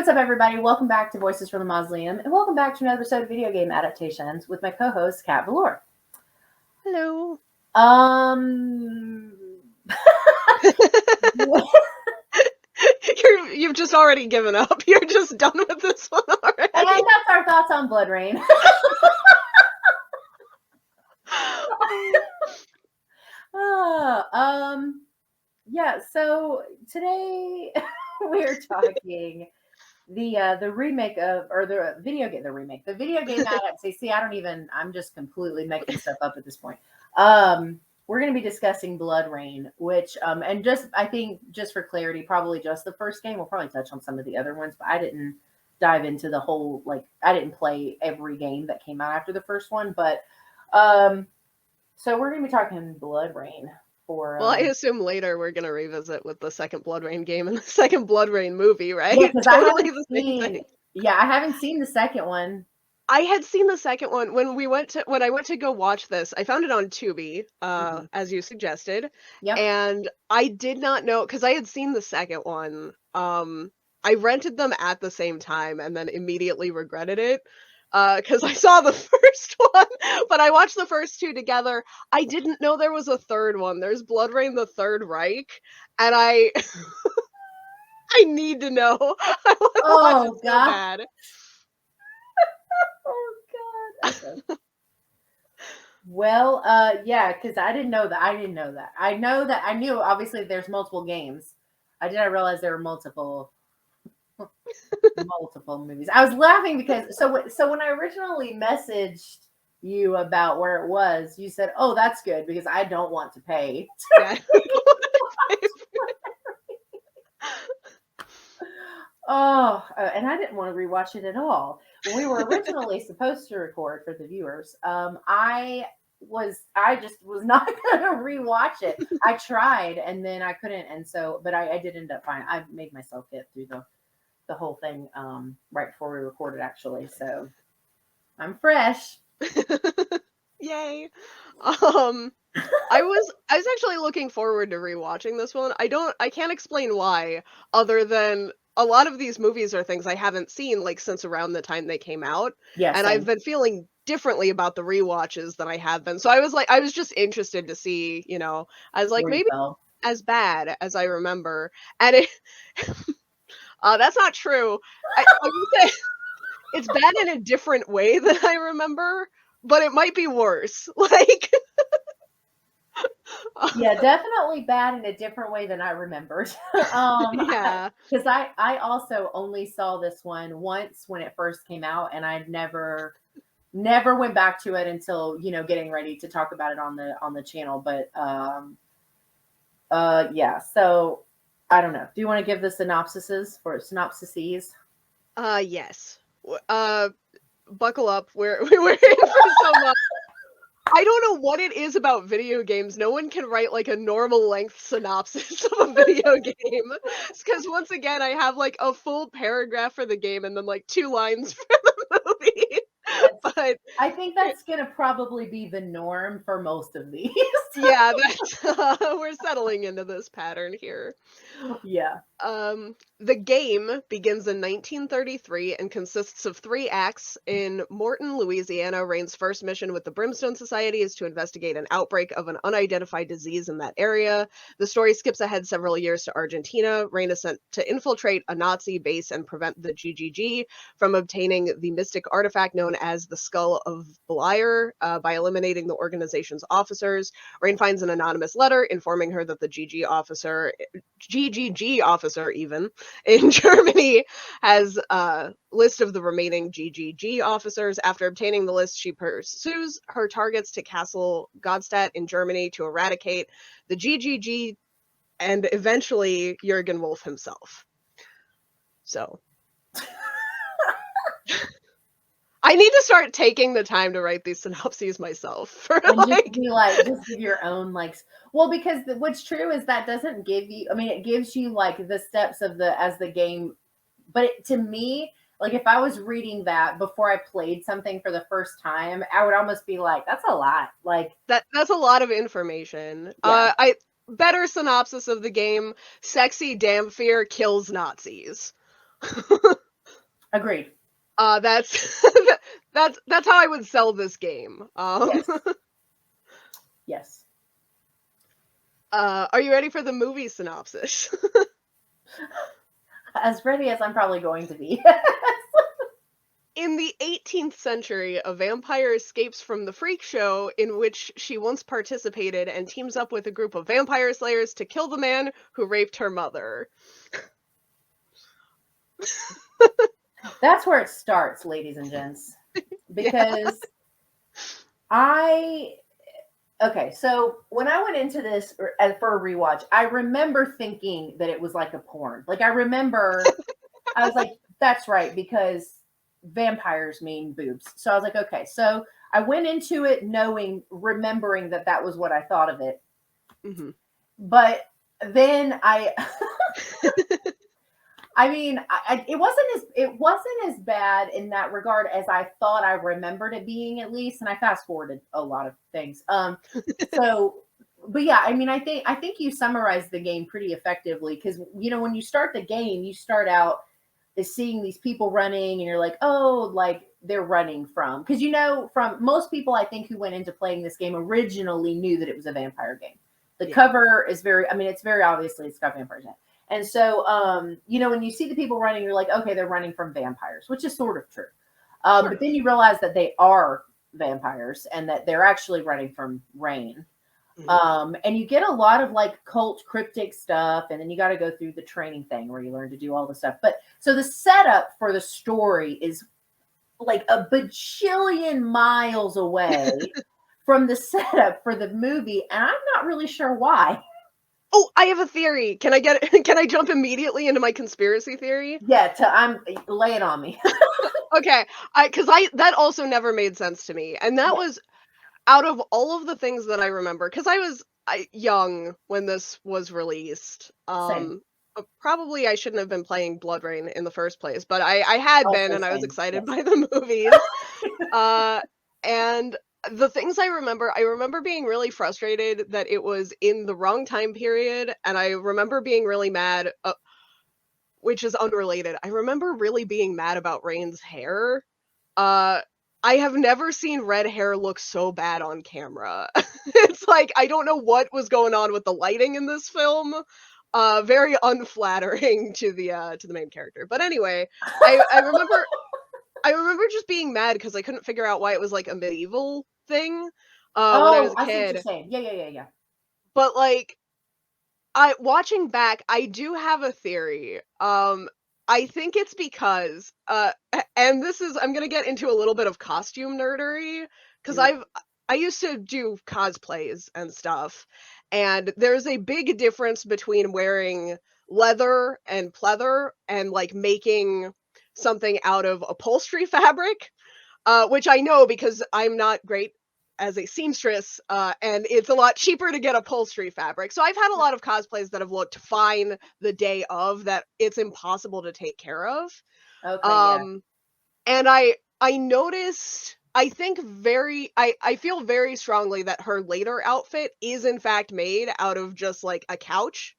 what's up, everybody? Welcome back to Voices from the Mausoleum, and welcome back to another episode of Video Game Adaptations with my co-host, Kat Velour. Hello. You've just already given up. You're just done with this one already. And that's our thoughts on Bloodrayne. Yeah, so today we're talking the remake of, or the video game adaptation. See, I'm just completely making stuff up at this point. We're going to be discussing Bloodrayne, which, and I think just for clarity, probably just the first game. We'll probably touch on some of the other ones, but I didn't dive into the whole, I didn't play every game that came out after the first one, but, so we're going to be talking Bloodrayne. Well, I assume later we're going to revisit with the second Bloodrayne game and the second Bloodrayne movie, right? Yeah, totally the same thing. Yeah, I haven't seen the second one. I had seen the second one when I went to go watch this. I found it on Tubi, as you suggested. Yep. And I did not know, because I had seen the second one. I rented them at the same time and then immediately regretted it. Because I saw the first one, but I watched the first two together. I didn't know there was a third one. There's Bloodrayne: The Third Reich, and I need to know. I want to watch it so bad. Oh God. Okay. Well, yeah, because I didn't know that. I knew obviously there's multiple games. I didn't realize there were multiple movies. I was laughing because so when I originally messaged you about where it was, you said, "Oh, that's good because I don't want to pay." Yeah. And I didn't want to rewatch it at all. When we were originally supposed to record for the viewers, I just was not going to rewatch it. I tried and then I couldn't, and so, but I did end up finding. I made myself get through the whole thing right before we recorded, actually. So I'm fresh. Yay. I was actually looking forward to rewatching this one. I can't explain why, other than a lot of these movies are things I haven't seen since around the time they came out. Yeah, and same. I've been feeling differently about the rewatches than I have been. So I was just interested to see, I was like, maybe as bad as I remember. And it that's not true. I would say it's bad in a different way than I remember, but it might be worse. Yeah, definitely bad in a different way than I remembered. Yeah, because I also only saw this one once when it first came out, and I never went back to it until getting ready to talk about it on the channel. But yeah, so I don't know. Do you want to give the synopsises? Yes. Buckle up. We're in for so much. I don't know what it is about video games. No one can write a normal length synopsis of a video game. It's because once again, I have a full paragraph for the game and then 2 lines for the movie. But I think that's going to probably be the norm for most of these. Yeah, we're settling into this pattern here. Yeah. The game begins in 1933 and consists of 3 acts. In Morton, Louisiana, Rayne's first mission with the Brimstone Society is to investigate an outbreak of an unidentified disease in that area. The story skips ahead several years to Argentina. Rayne is sent to infiltrate a Nazi base and prevent the GGG from obtaining the mystic artifact known as the Skull of Beliar by eliminating the organization's officers. Rayne finds an anonymous letter informing her that the GGG officer even in Germany has a list of the remaining GGG officers. After obtaining the list, she pursues her targets to Castle Godstadt in Germany to eradicate the GGG and eventually Jürgen Wolf himself. So I need to start taking the time to write these synopses myself. Just give your own well, because what's true is that doesn't give you. I mean, it gives you the steps of as the game, but to me, if I was reading that before I played something for the first time, I would almost be like, that's a lot. That's a lot of information. Yeah. Better synopsis of the game: sexy Damphir kills Nazis. Agreed. That's that's how I would sell this game. Yes. Yes. Are you ready for the movie synopsis? As ready as I'm probably going to be. In the 18th century, a vampire escapes from the freak show in which she once participated and teams up with a group of vampire slayers to kill the man who raped her mother. That's where it starts, ladies and gents. Yeah. Because I okay, so when I went into this for a rewatch, I remember thinking that it was like a porn. Like I remember, I was like, "That's right," because vampires mean boobs. So I was like, "Okay." So I went into it knowing, remembering that that was what I thought of it. Hmm. But then I mean, it wasn't as bad in that regard as I thought I remembered it being at least, and I fast forwarded a lot of things. So, but yeah, I mean, I think you summarized the game pretty effectively because when you start the game, you start out as seeing these people running, and you're like, oh, like they're running from because from most people I think who went into playing this game originally knew that it was a vampire game. The Yeah. cover is very, I mean, it's very obviously it's got vampires in it. And so, when you see the people running, you're like, okay, they're running from vampires, which is sort of true. Sort But of. then you realize that they are vampires and that they're actually running from rain. Mhm. And you get a lot of like cult cryptic stuff, and then you got to go through the training thing where you learn to do all the stuff. But so the setup for the story is like a bajillion miles away from the setup for the movie, and I'm not really sure why. Oh, I have a theory. Can I get can I jump immediately into my conspiracy theory? Yeah, I'm lay it on me. Okay, because I that also never made sense to me, and that Yeah, was out of all of the things that I remember, because I was young when this was released. same. Probably I shouldn't have been playing Bloodrayne in the first place, but I had been, Also and I was same. excited Yes. by the movies. Uh, and the things I remember being really frustrated that it was in the wrong time period, and I remember being really mad. Which is unrelated. I remember really being mad about Rain's hair. Uh, I have never seen red hair look so bad on camera. It's like I don't know what was going on with the lighting in this film. Very unflattering to the main character. But anyway, I remember just being mad because I couldn't figure out why it was like a medieval thing when I was Oh, a I see what you're kid. saying. Yeah, yeah, yeah, yeah. But like I watching back, I do have a theory. I think it's because, and this is I'm gonna get into a little bit of costume nerdery because Do it. I used to do cosplays and stuff, and there's a big difference between wearing leather and pleather and like making something out of upholstery fabric, which I know because I'm not great as a seamstress, and it's a lot cheaper to get upholstery fabric. So I've had a lot of cosplays that have looked fine the day of that it's impossible to take care of. Okay, yeah. Um, and I noticed I feel very strongly that her later outfit is in fact made out of just like a couch,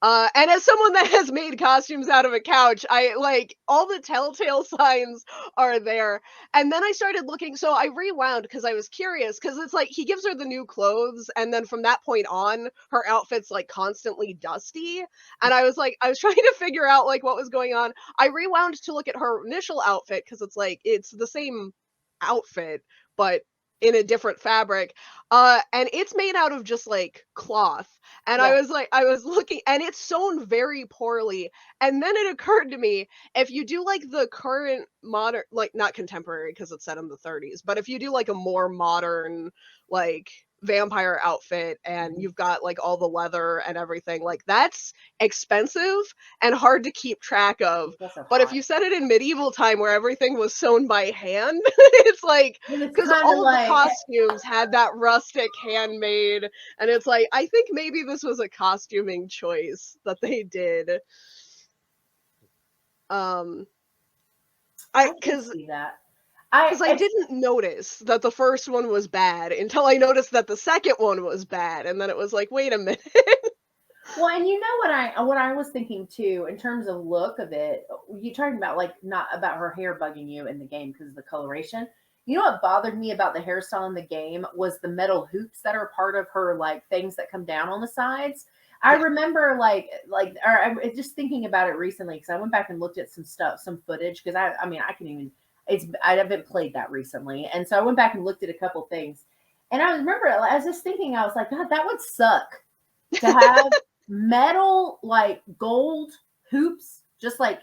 and as someone that has made costumes out of a couch, I like all the telltale signs are there. And then I started looking, so I rewound because I was curious, because it's like he gives her the new clothes, and then from that point on, her outfit's like constantly dusty. And I was trying to figure out like what was going on. I rewound to look at her initial outfit because it's like it's the same outfit, but in a different fabric. And it's made out of just like cloth, and Yeah. I was looking, and it's sewn very poorly. And then it occurred to me, if you do like the current modern, like not contemporary because it's set in the 30s, but if you do like a more modern, like vampire outfit and Mhm. you've got like all the leather and everything, like that's expensive and hard to keep track of. It's also But if hot. you set it in medieval time where everything was sewn by hand, it's like, And it's because kind of all of the like, costumes had that rustic handmade, and it's like, I think maybe this was a costuming choice that they did. Um, I I can because see that. because I didn't notice that the first one was bad until I noticed that the second one was bad, and then it was like, wait a minute. Well, and you know what I was thinking too in terms of look of it. You talking about like not about her hair bugging you in the game because of the coloration. You know what bothered me about the hairstyle in the game was the metal hoops that are part of her like things that come down on the sides. I Yeah. remember or I'm just thinking about it recently because I went back and looked at some stuff, some footage because I mean I can even I haven't played that recently, and so I went back and looked at a couple things, and I remember I was just thinking I was like, God, that would suck to have metal like gold hoops just like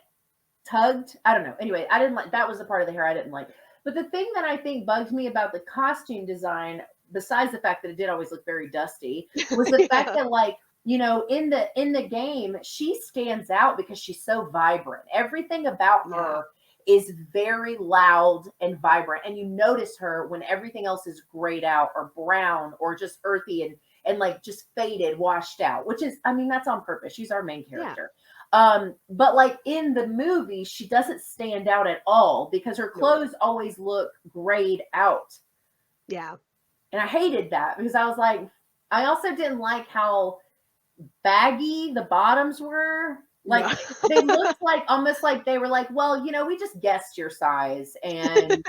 tugged. I don't know. Anyway, I didn't like that was the part of the hair I didn't like. But the thing that I think bugs me about the costume design, besides the fact that it did always look very dusty, was the fact Yeah. that like in the game she stands out because she's so vibrant. Everything about Yeah. her is very loud and vibrant, and you notice her when everything else is grayed out or brown or just earthy and like just faded, washed out, which is, I mean, that's on purpose. She's our main Yeah. character. But like in the movie, she doesn't stand out at all because her No. clothes always look grayed out. Yeah. And I hated that because I was like, I also didn't like how baggy the bottoms were. No. Like they looked like almost like they were like, well, we just guessed your size and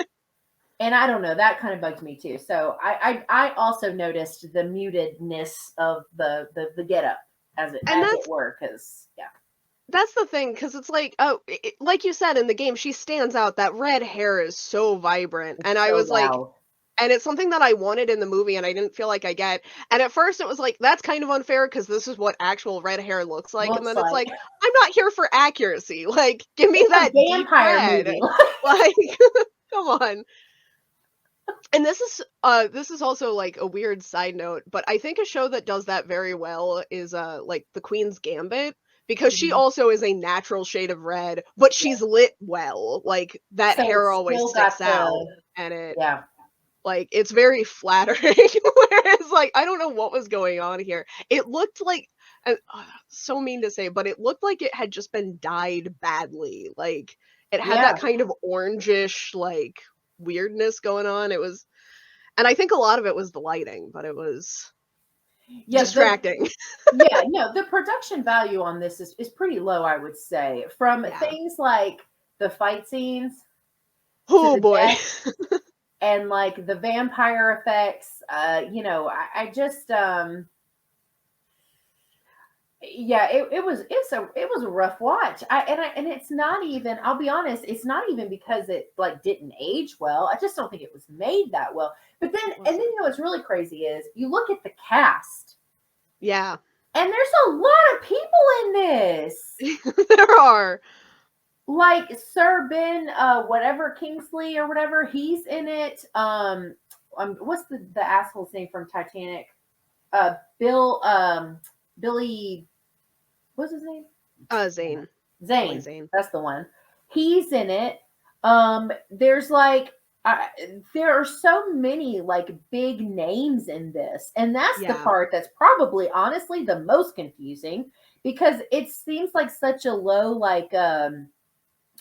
I don't know, that kind of bugs me too. So I also noticed the mutedness of the get up And as it were, because yeah, that's the thing, because it's like, oh, like you said in the game, she stands out. That red hair is so vibrant, and it's I so was like, loud. and it's something that I wanted in the movie, and I didn't feel like I get. And at first, it was like that's kind of unfair because this is what actual red hair looks like, and Looks then it's like like I'm not here for accuracy. Like, give me it's a that deep vampire red. movie. Like, come on. And this is also like a weird side note, but I think a show that does that very well is like The Queen's Gambit, because she Mhm. also is a natural shade of red, but Yeah. she's lit well. Like that So hair it's always still got sticks out, the and it yeah. like it's very flattering. Whereas like I don't know what was going on here. It looked like so mean to say, but it looked like it had just been dyed badly. Like it had that Yeah. kind of orangish like weirdness going on. It was, and I think a lot of it was the lighting, but it was Yeah, distracting. no, the production value on this is pretty low, I would say. From Yeah. things like the fight scenes to Oh the boy. death and like the vampire effects, I just yeah, it was a rough watch. And it's not even, I'll be honest, it's not even because it like didn't age well. I just don't think it was made that well. But then It and then wasn't. what's really crazy is you look at the cast Yeah. and there's a lot of people in this. There are. Like Sir Ben, whatever Kingsley or whatever, he's in it. What's the asshole's name from Titanic? Bill, Billy, what's his name? Zane. Billy Zane. Zane. That's the one. He's in it. There's like there are so many like big names in this, and that's the Yeah. part that's probably honestly the most confusing because it seems like such a low like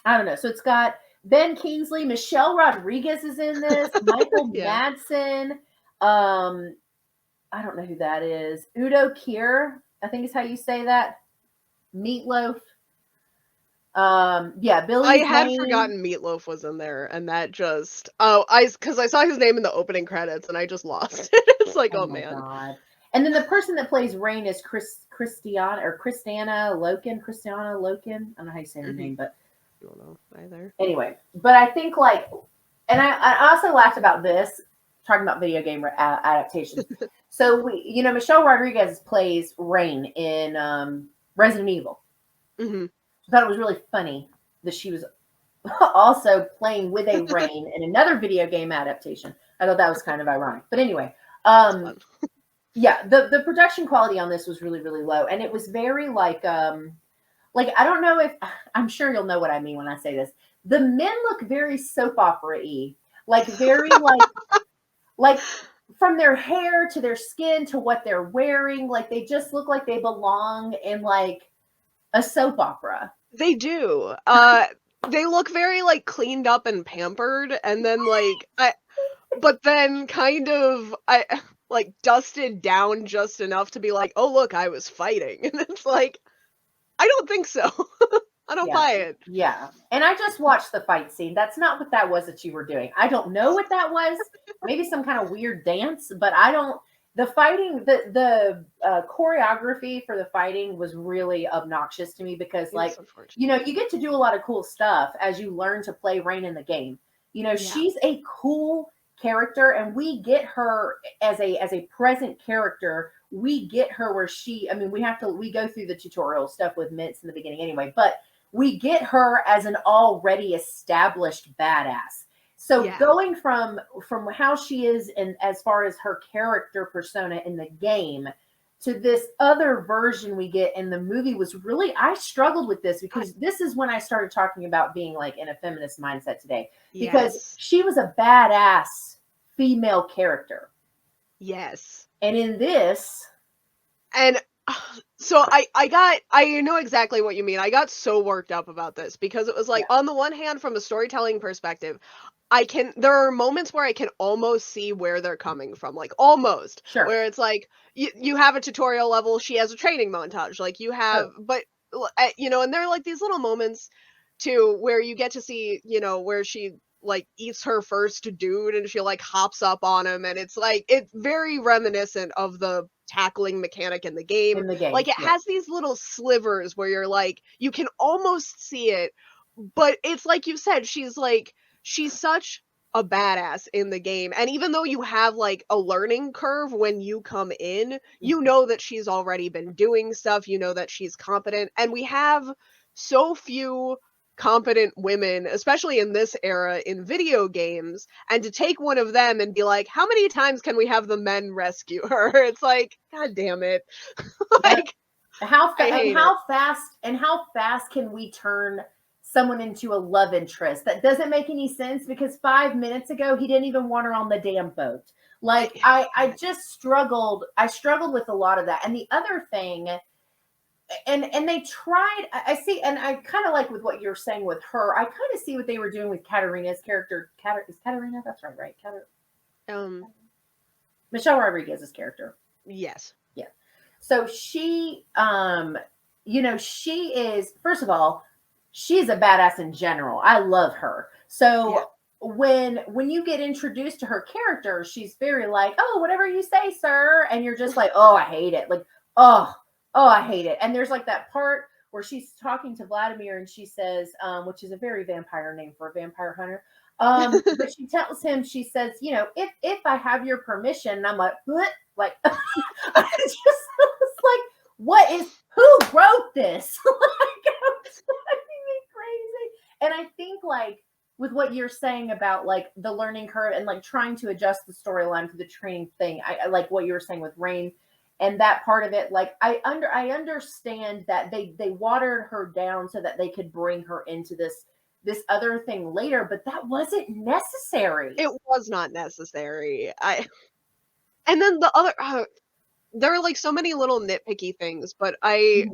I don't know. So it's got Ben Kingsley, Michelle Rodriguez is in this, Michael Yeah. Madsen. Um, I don't know who that is. Udo Kier, I think is how you say that. Meatloaf. Yeah, I Billy had Zane. forgotten Meatloaf was in there, and that just oh, I because I saw his name in the opening credits, and I just lost it. It's like, Oh oh my man. god. And then the person that plays Rain is Christiana or Christiana Loken. Christiana Loken. I don't know how you say her Mhm. name, but I don't know either. anyway. But I think like, and I also laughed about this talking about video game adaptations. So Michelle Rodriguez plays Rain in Resident Evil. Mhm. I thought it was really funny that she was also playing with a Rain in another video game adaptation. I thought that was kind of ironic. But anyway, It's um, fun. yeah, the production quality on this was really, really low. And it was very like I don't know if I'm sure you'll know what I mean when I say this. The men look very soap opera-y, like very like from their hair to their skin to what they're wearing, like they just look like they belong in like a soap opera. They do. They look very like cleaned up and pampered, and then like I, but then kind of I. like dusted down just enough to be like, oh look, I was fighting. And it's like, I don't think so. I don't Yeah. buy it. Yeah. And I just watched the fight scene. That's not what that was that you were doing. I don't know what that was. Maybe some kind of weird dance, but I don't. The fighting, the choreography for the fighting was really obnoxious to me because, It is like, unfortunate. you get to do a lot of cool stuff as you learn to play Rain in the game. Yeah. She's a cool character, and we get her as a present character. We get her where she. I mean, we go through the tutorial stuff with Mints in the beginning anyway, but we get her as an already established badass. So Yeah. going from how she is and as far as her character persona in the game to this other version we get in the movie was really, I struggled with this because this is when I started talking about being like in a feminist mindset today, because Yes. she was a badass female character. Yes. And in this, And so I know exactly what you mean. I got so worked up about this because it was like, yeah, on the one hand, from a storytelling perspective, there are moments where I can almost see where they're coming from, like almost, sure, where it's like you have a tutorial level, she has a training montage, like you have, sure, but and there are like these little moments too where you get to see, where she like eats her first dude and she like hops up on him, and it's like it's very reminiscent of the tackling mechanic in the game. in the game. Like it Yeah. has these little slivers where you're like you can almost see it, but it's like you said, she's such a badass in the game. And even though you have like a learning curve when you come in, you Mhm. know that she's already been doing stuff, you know that she's competent. And we have so few competent women, especially in this era in video games, and to take one of them and be like, how many times can we have the men rescue her? It's like, god damn it. Yep. Like, I hate it. How fast can we turn someone into a love interest? That doesn't make any sense because 5 minutes ago he didn't even want her on the damn boat. I, Like I yeah. just struggled. I struggled with a lot of that. And the other thing, and they tried. I see, and I kind of like with what you're saying with her. I kind of see what they were doing with Katarina's character. Is Katarina? That's right, right? um Michelle Rodriguez's character. yes. Yeah. So she, she is, first of all, she's a badass in general. I love her. Yeah. So when you get introduced to her character, she's very like, oh, whatever you say, sir. And you're just like, oh, I hate it. Like, oh, oh, I hate it. And there's like that part where she's talking to Vladimir and she says, which is a very vampire name for a vampire hunter. But she tells him, she says, if I have your permission, and I'm like, what? Like, I just was like, who wrote this? Like, it's driving me crazy. And I think, like, with what you're saying about like the learning curve and like trying to adjust the storyline for the training thing, I like what you were saying with Rain and that part of it. Like, I understand that they watered her down so that they could bring her into this other thing later, but that wasn't necessary. It was not necessary. I and then the other there are like so many little nitpicky things, but Mhm.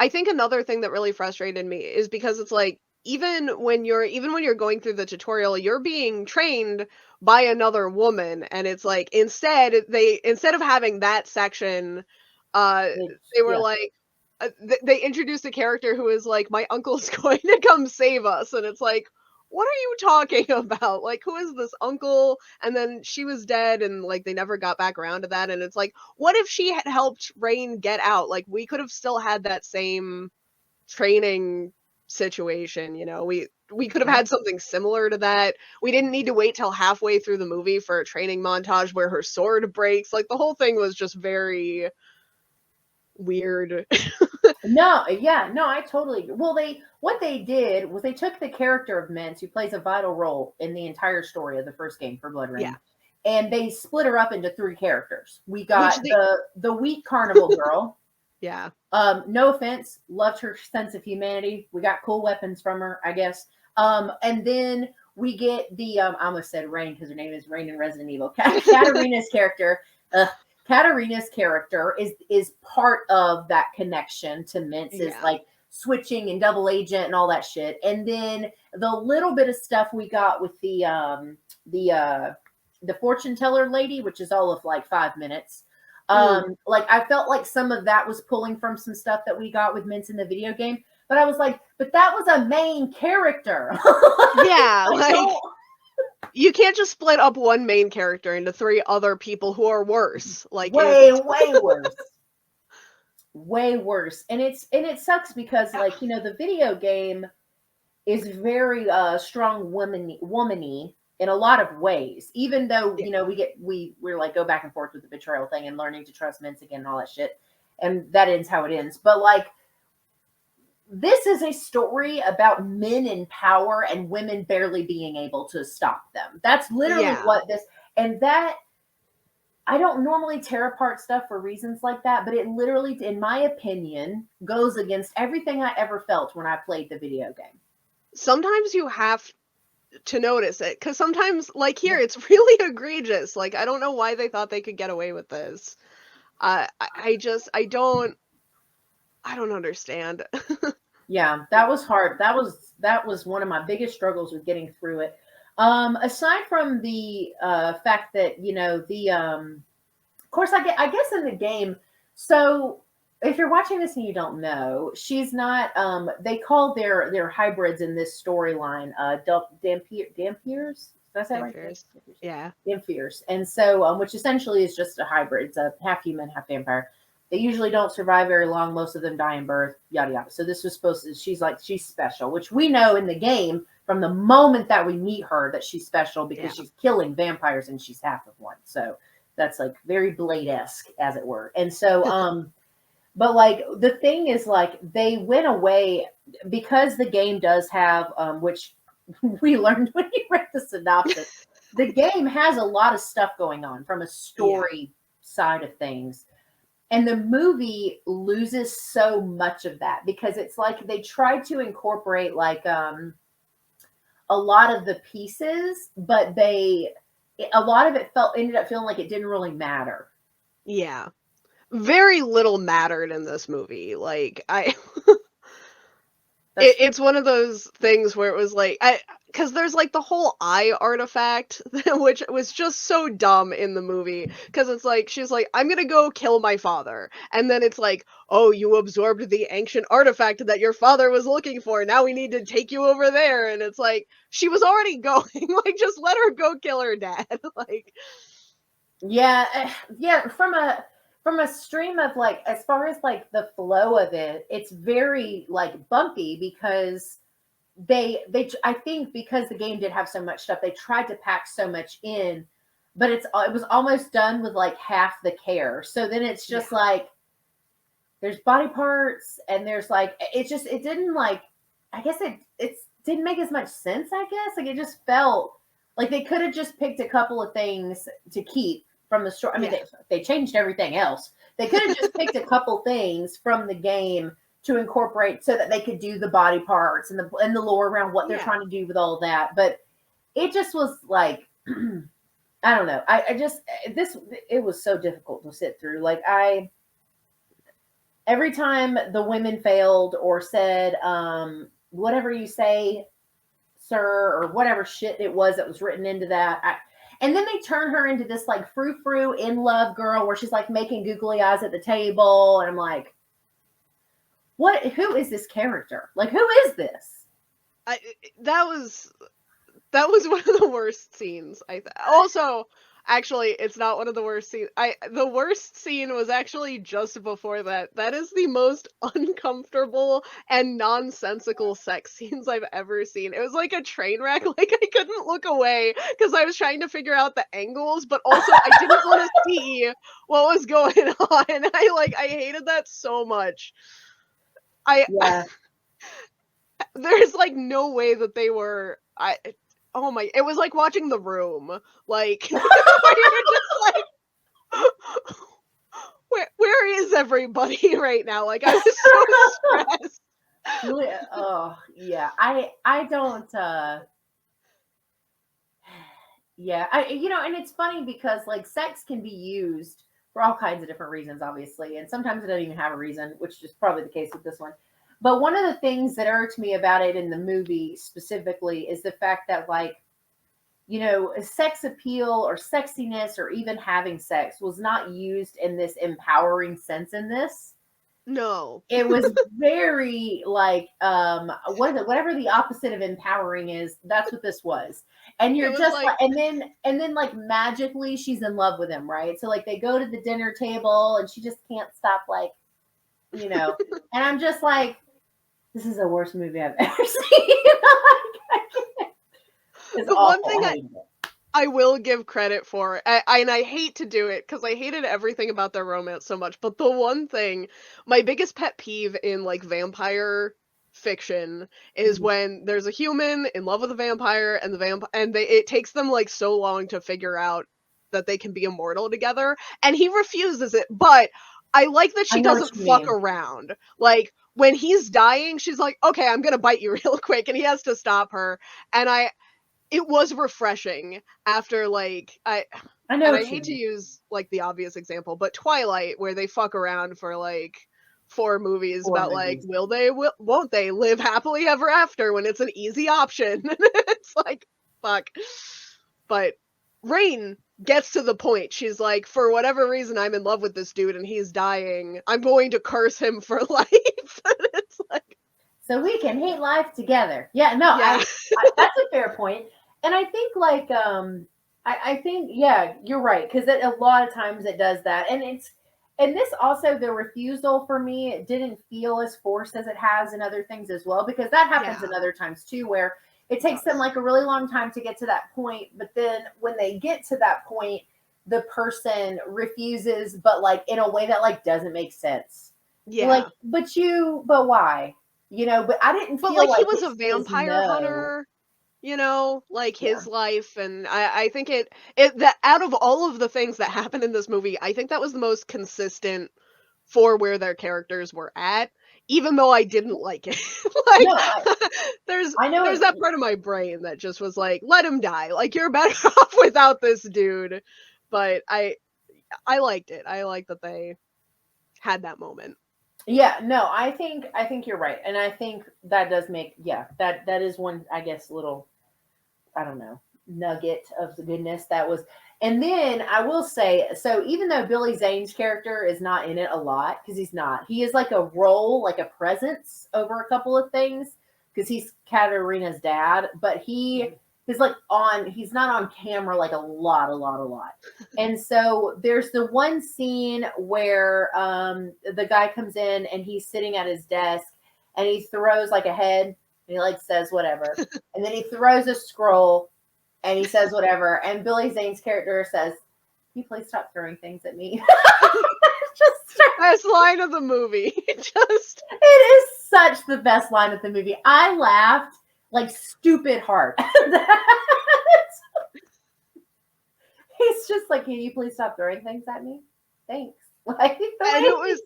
I think another thing that really frustrated me is because it's like even when you're going through the tutorial, you're being trained by another woman, and it's like instead of having that section, uh they were Yeah. like they introduced a character who is like, my uncle's going to come save us, and it's like, what are you talking about? Like, who is this uncle? And then she was dead, and like they never got back around to that. And it's like, what if she had helped Rain get out? Like, we could have still had that same training situation, we could have Mhm. had something similar to that. We didn't need to wait till halfway through the movie for a training montage where her sword breaks. Like, the whole thing was just very weird. No, yeah, no, I totally agree. Well, what they did was they took the character of Mintz, who plays a vital role in the entire story of the first game for Yeah. Bloodrayne, and they split her up into three characters. We Which got they the weak carnival girl. Yeah. No offense, loved her sense of humanity. We got cool weapons from her, I guess. And then we get the I almost said Rain because her name is Rain in Resident Evil. Katarina's character. Katarina's character is part of that connection to Mintz, is Yeah. like switching and double agent and all that shit. And then the little bit of stuff we got with the the fortune teller lady, which is all of like 5 minutes. Mm. Like I felt like some of that was pulling from some stuff that we got with Mints in the video game, but I was like, but that was a main character. Yeah, I like, don't. you can't just split up one main character into 3 other people who are worse. Like, Way, it's way worse. Way worse. And it sucks because like, the video game is very strong womany in a lot of ways. Even though, yeah, we're like go back and forth with the betrayal thing and learning to trust Mints again and all that shit. And that ends how it ends. But like this is a story about men in power and women barely being able to stop them. That's literally yeah. what this, and that I don't normally tear apart stuff for reasons like that, but it literally, in my opinion, goes against everything I ever felt when I played the video game. Sometimes you have to notice it, because sometimes, like here, Yeah. it's really egregious. Like, I don't know why they thought they could get away with this. I don't understand. Yeah, that was hard. That was one of my biggest struggles with getting through it. Aside from the fact that the of course I guess in the game. So if you're watching this and you don't know, she's not. They call their hybrids in this storyline Dampiers. Did I say it right? Vampires. Yeah. Dampiers, and so which essentially is just a hybrid. It's a half human, half vampire. They usually don't survive very long. Most of them die in birth, yada yada. So this was supposed to. She's special, which we know in the game from the moment that we meet her that she's special because Yeah. she's killing vampires and she's half of one. So that's like very Blade-esque, as it were. And so, but like the thing is, like they went away because the game does have, which we learned when you read the synopsis. The game has a lot of stuff going on from a Yeah. story side of things. And the movie loses so much of that because it's like they tried to incorporate like a lot of the pieces, but a lot of it ended up feeling like it didn't really matter. Yeah. Very little mattered in this movie. Like, That's it's one of those things where it was like, because there's like the whole eye artifact, which was just so dumb in the movie. Because it's like, she's like, I'm gonna go kill my father. And then it's like, oh, you absorbed the ancient artifact that your father was looking for. Now we need to take you over there. And it's like, she was already going. Like, just let her go kill her dad. Like, yeah, yeah. From a stream of like as far as like the flow of it, it's very like bumpy because they I think because the game did have so much stuff, they tried to pack so much in, but it was almost done with like half the care. So then it's yeah. just like there's body parts and there's like it didn't like I guess it didn't make as much sense. I guess like it just felt like they could have just picked a couple of things to keep from the story. I mean, Yeah. they changed everything else. They could have just picked a couple things from the game to incorporate so that they could do the body parts and the lore around what they're Yeah. trying to do with all of that. But it just was like I don't know. I just this it was so difficult to sit through. Like every time the women failed or said whatever you say, sir, or whatever shit it was that was written into that. And then they turn her into this like frou-frou in love girl where she's like making googly eyes at the table. And I'm like, who is this character? Like, who is this? I that was one of the worst scenes. Also, actually, it's not one of the worst scenes. The worst scene was actually just before that. That is the most uncomfortable and nonsensical sex scenes I've ever seen. It was like a train wreck. Like, I couldn't look away because I was trying to figure out the angles, but also I didn't want to see what was going on. I hated that so much. I Yeah. There's like no way that they were. Oh my! It was like watching The Room. Like, where you're just like, where is everybody right now? Like, I was so stressed. Oh, yeah. I don't yeah, and it's funny because like sex can be used for all kinds of different reasons, obviously, and sometimes it doesn't even have a reason, which is probably the case with this one. But one of the things that irked me about it in the movie specifically is the fact that like sex appeal or sexiness or even having sex was not used in this empowering sense in this. No. It was very like what is it, whatever the opposite of empowering is, that's what this was. And It you're was just like, like, and then like magically she's in love with him, right? So like they go to the dinner table and she just can't stop, like, and I'm just like, this is the worst movie I've ever seen. It's the one awful. thing I hated it. I will give credit for, and I hate to do it because I hated everything about their romance so much, but the one thing, my biggest pet peeve in like vampire fiction is Mhm. when there's a human in love with a vampire and it takes them like so long to figure out that they can be immortal together, and he refuses it, but I like that I she know what doesn't you fuck mean. around. Like when he's dying, she's like, "Okay, I'm gonna bite you real quick," and he has to stop her. And it was refreshing after like I know and I what you hate to mean. use like the obvious example, but Twilight, where they fuck around for like 4 movies Four about like, movies. won't they live happily ever after when it's an easy option? It's like, fuck. But Rain gets to the point. She's like, for whatever reason, I'm in love with this dude and he's dying. I'm going to curse him for life. And it's like, So we can hate life together. Yeah, no, yeah, that's a fair point. And I think like I think, yeah, you're right, because a lot of times it does that. And this also, the refusal for me, it didn't feel as forced as it has in other things as well, because that happens in yeah, other times too, where it it takes them does. like a really long time to get to that point, but then when they get to that point, the person refuses, but like in a way that like doesn't make sense. You're like, Yeah. but why? But I didn't But, feel like, he like was a his vampire no. hunter, like, Yeah. his life, and I think that out of all of the things that happened in this movie, I think that was the most consistent for where their characters were at, even though I didn't like it. No, Like, there's I know there's it. that part of my brain that just was like, "Let him die, like, you're better off without this dude." But I liked it. I like that they had that moment. Yeah, no, I think you're right. And I think that does make, yeah, that is one, I guess, little, I don't know, nugget of the goodness that was. And then I will say, so even though Billy Zane's character is not in it a lot, because he's not, he is like a role, like a presence over a couple of things, because he's Katarina's dad, but he's like he's not on camera like a lot. And so there's the one scene where the guy comes in and he's sitting at his desk and he throws like a head and he like says whatever. And then he throws a scroll and he says whatever. And Billy Zane's character says, "Can you please stop throwing things at me?" It's just, Best line of the movie. Just it is such the best line of the movie. I laughed like stupid hard. He's just like, "Can you please stop throwing things at me? Thanks." Like the and way it was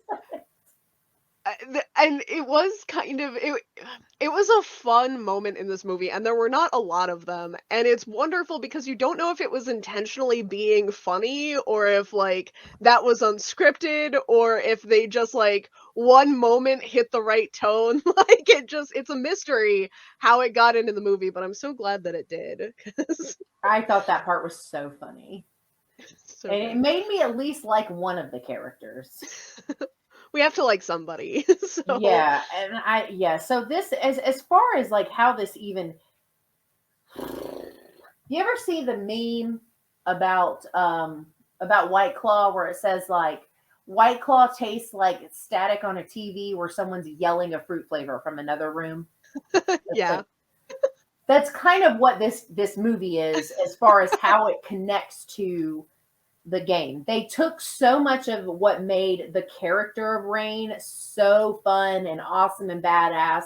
and it was kind of it was a fun moment in this movie, and there were not a lot of them, and it's wonderful because you don't know if it was intentionally being funny or if like that was unscripted or if they just like one moment hit the right tone. Like it's a mystery how it got into the movie, but I'm so glad that it did because I thought that part was so funny. it's so And it good. made me at least like one of the characters. We have to like somebody. So Yeah, and yeah, so this, as far as like how this even, you ever see the meme about White Claw where it says like White Claw tastes like static on a TV where someone's yelling a fruit flavor from another room? It's yeah. like, that's kind of what this movie is as far as how it connects to the game. They took so much of what made the character of Rain so fun and awesome and badass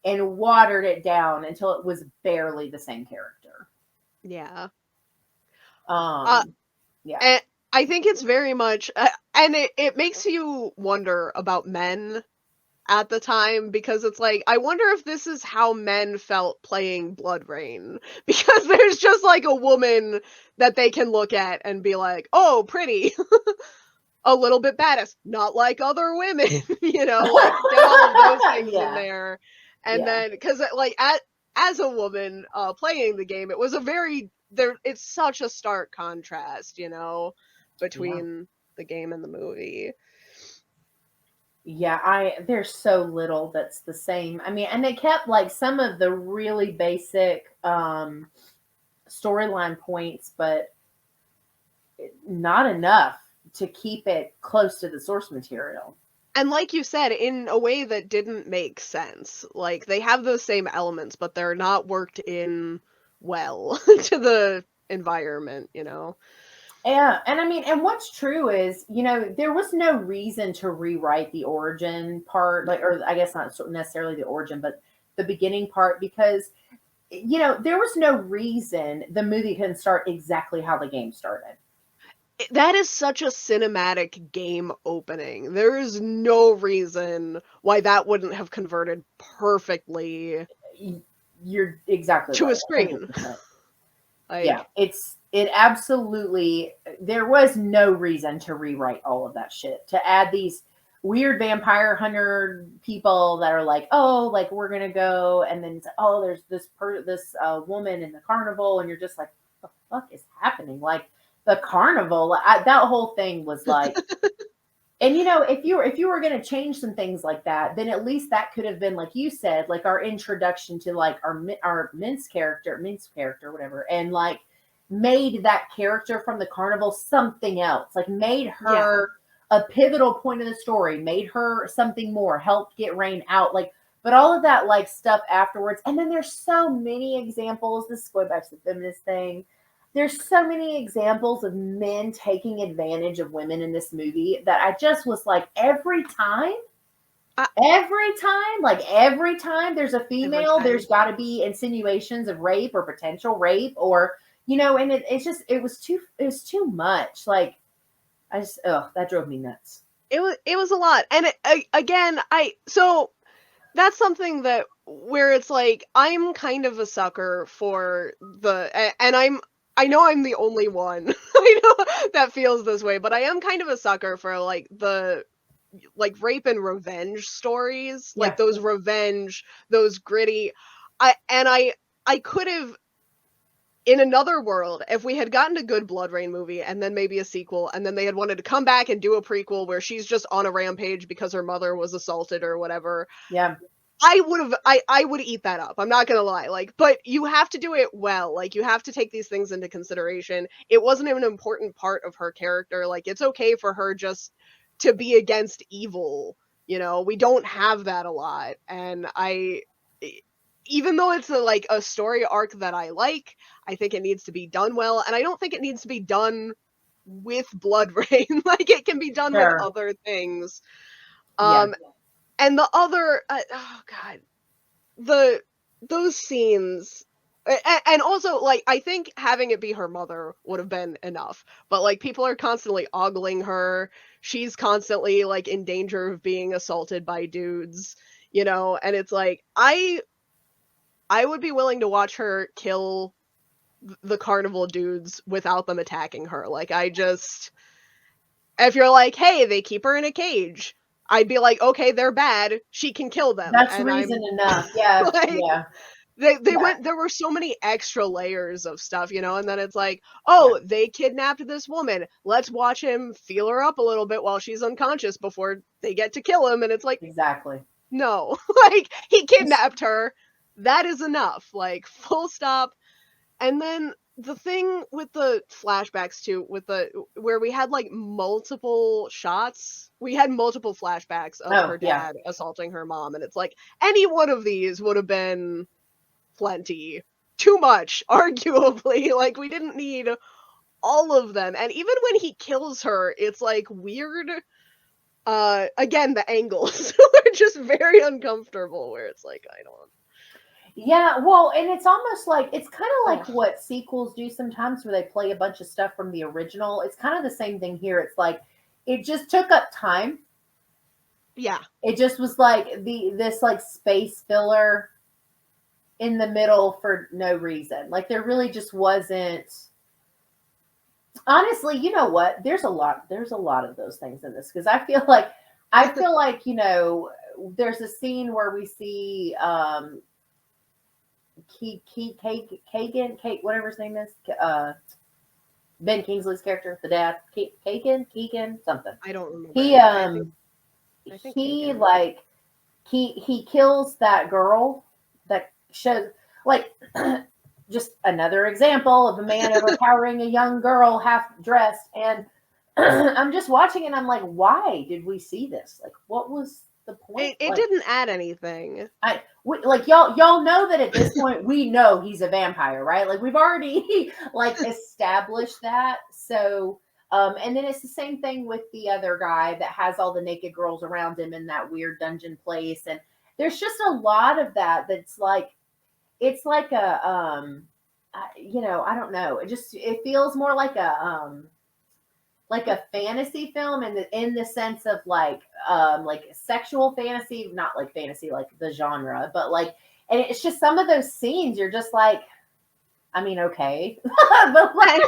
and watered it down until it was barely the same character. Yeah. Uh Um, yeah. And I think it's very much, and it makes you wonder about men at the time because it's like I wonder if this is how men felt playing Bloodrayne because there's just like a woman that they can look at and be like, "Oh, pretty." A little bit badass, not like other women, like get all of those things in Yeah. there. And Yeah. then cuz like at as a woman playing the game, it was a very it's such a stark contrast, you know, Yeah. between the game and the movie. Yeah, I there's so little that's the same. I mean, and they kept like some of the really basic storyline points, but not enough to keep it close to the source material. And like you said, in a way that didn't make sense. Like they have those same elements, but they're not worked in well to the environment, you know. Yeah, and I mean, and what's true is, there was no reason to rewrite the origin part, like, No. or I guess not necessarily the origin, but the beginning part, because there was no reason the movie couldn't start exactly how the game started. That is such a cinematic game opening. There is no reason why that wouldn't have converted perfectly You're exactly to a right, screen. 100%. Yeah, Like, it absolutely, there was no reason to rewrite all of that shit, to add these weird vampire hunter people that are like, oh, like we're gonna go, and then it's, oh, there's this woman in the carnival, and you're just like, what the fuck is happening? Like the carnival, that whole thing was like, and if you were going to change some things like that, then at least that could have been, like you said, like our introduction to like our Mince character, whatever, and like made that character from the carnival something else, like made yeah. her a pivotal point of the story, made her something more, helped get Rain out, like. But all of that like stuff afterwards, and then there's so many examples. This is going back to the feminist thing. There's so many examples of men taking advantage of women in this movie that I just was like, I, every time there's a every female, there's time. got to be insinuations of rape or potential rape, or and it was too much. Like I just, that drove me nuts. It was a lot. And again, so that's something that where it's like I'm kind of a sucker for and I know I'm the only one I know that feels this way, but I am kind of a sucker for like the like rape and revenge stories, like Yeah, those revenge, those gritty. I could have, in another world, if we had gotten a good Bloodrayne movie and then maybe a sequel, and then they had wanted to come back and do a prequel where she's just on a rampage because her mother was assaulted or whatever, yeah, I would eat that up. I'm not gonna lie. Like, but you have to do it well. Like, you have to take these things into consideration. It wasn't an important part of her character. Like, it's okay for her just to be against evil. You know, we don't have that a lot. And even though it's like a story arc that I think it needs to be done well. And I don't think it needs to be done with Bloodrayne. Like, it can be done with sure, other things. yeah, Um, and the other, oh god, the those scenes, and also like I think having it be her mother would have been enough, but like people are constantly ogling her, she's constantly like in danger of being assaulted by dudes, you know, and it's like I would be willing to watch her kill the carnival dudes without them attacking her. Like, I just, if you're like, hey, they keep her in a cage, I'd be like, okay, they're bad, she can kill them, that's and reason I'm enough. Yeah, like, yeah, they yeah, went, there were so many extra layers of stuff, you know, and then it's like, yeah, oh, they kidnapped this woman. Let's watch him feel her up a little bit while she's unconscious before they get to kill him. And it's like, exactly. no, like he kidnapped her. That is enough. Like, full stop. And then the thing with the flashbacks too, with the where we had like multiple shots, we had multiple flashbacks of Oh her yeah. dad assaulting her mom, and it's like any one of these would have been plenty. Too much, arguably. Like, we didn't need all of them. And even when he kills her, it's like weird. Again, the angles are just very uncomfortable, where it's like, I don't. Yeah, well, and it's almost like it's kind of like Ugh. what sequels do sometimes, where they play a bunch of stuff from the original. It's kind of the same thing here. It's like it just took up time. Yeah. It just was like this like space filler in the middle for no reason. Like there really just wasn't. Honestly, you know what? There's a lot of those things in this, because I feel like there's a scene where we see Kagan, whatever his name is, Ben Kingsley's character, the dad, Keegan, something. I don't remember He any. I think he Kagan. like he kills that girl that shows like just another example of a man overpowering a young girl half dressed. And I'm just watching and I'm like, why did we see this? Like, what was the point? It Like, didn't add anything. like y'all know that at this point we know he's a vampire, right? Like we've already like established that. So and then it's the same thing with the other guy that has all the naked girls around him in that weird dungeon place. And there's just a lot of that that's like it's like a I don't know. It feels more like a fantasy film in the sense of like sexual fantasy, not like fantasy like the genre, but like and it's just some of those scenes you're just like, I mean, okay. But like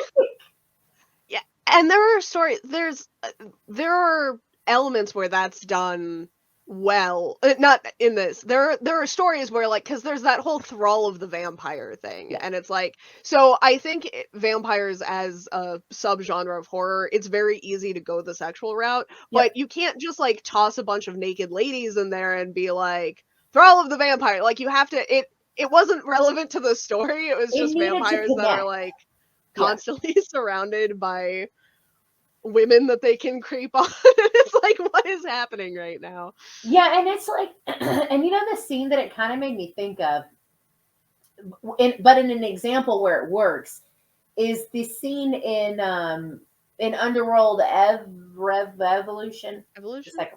Yeah, and there are stories. There are elements where that's done well. Not in this. There are stories where like because there's that whole thrall of the vampire thing, yeah. and it's like so. I think vampires as a subgenre of horror, it's very easy to go the sexual route, Yep. but you can't just like toss a bunch of naked ladies in there and be like thrall of the vampire. Like you have to. It wasn't relevant to the story. It was It just needed to vampires that are connect. like Yeah. constantly surrounded by women that they can creep on. It's like, what is happening right now? Yeah, and it's like and the scene that it kind of made me think of but in an example where it works is the scene in Underworld Evolution. Just Evolution? like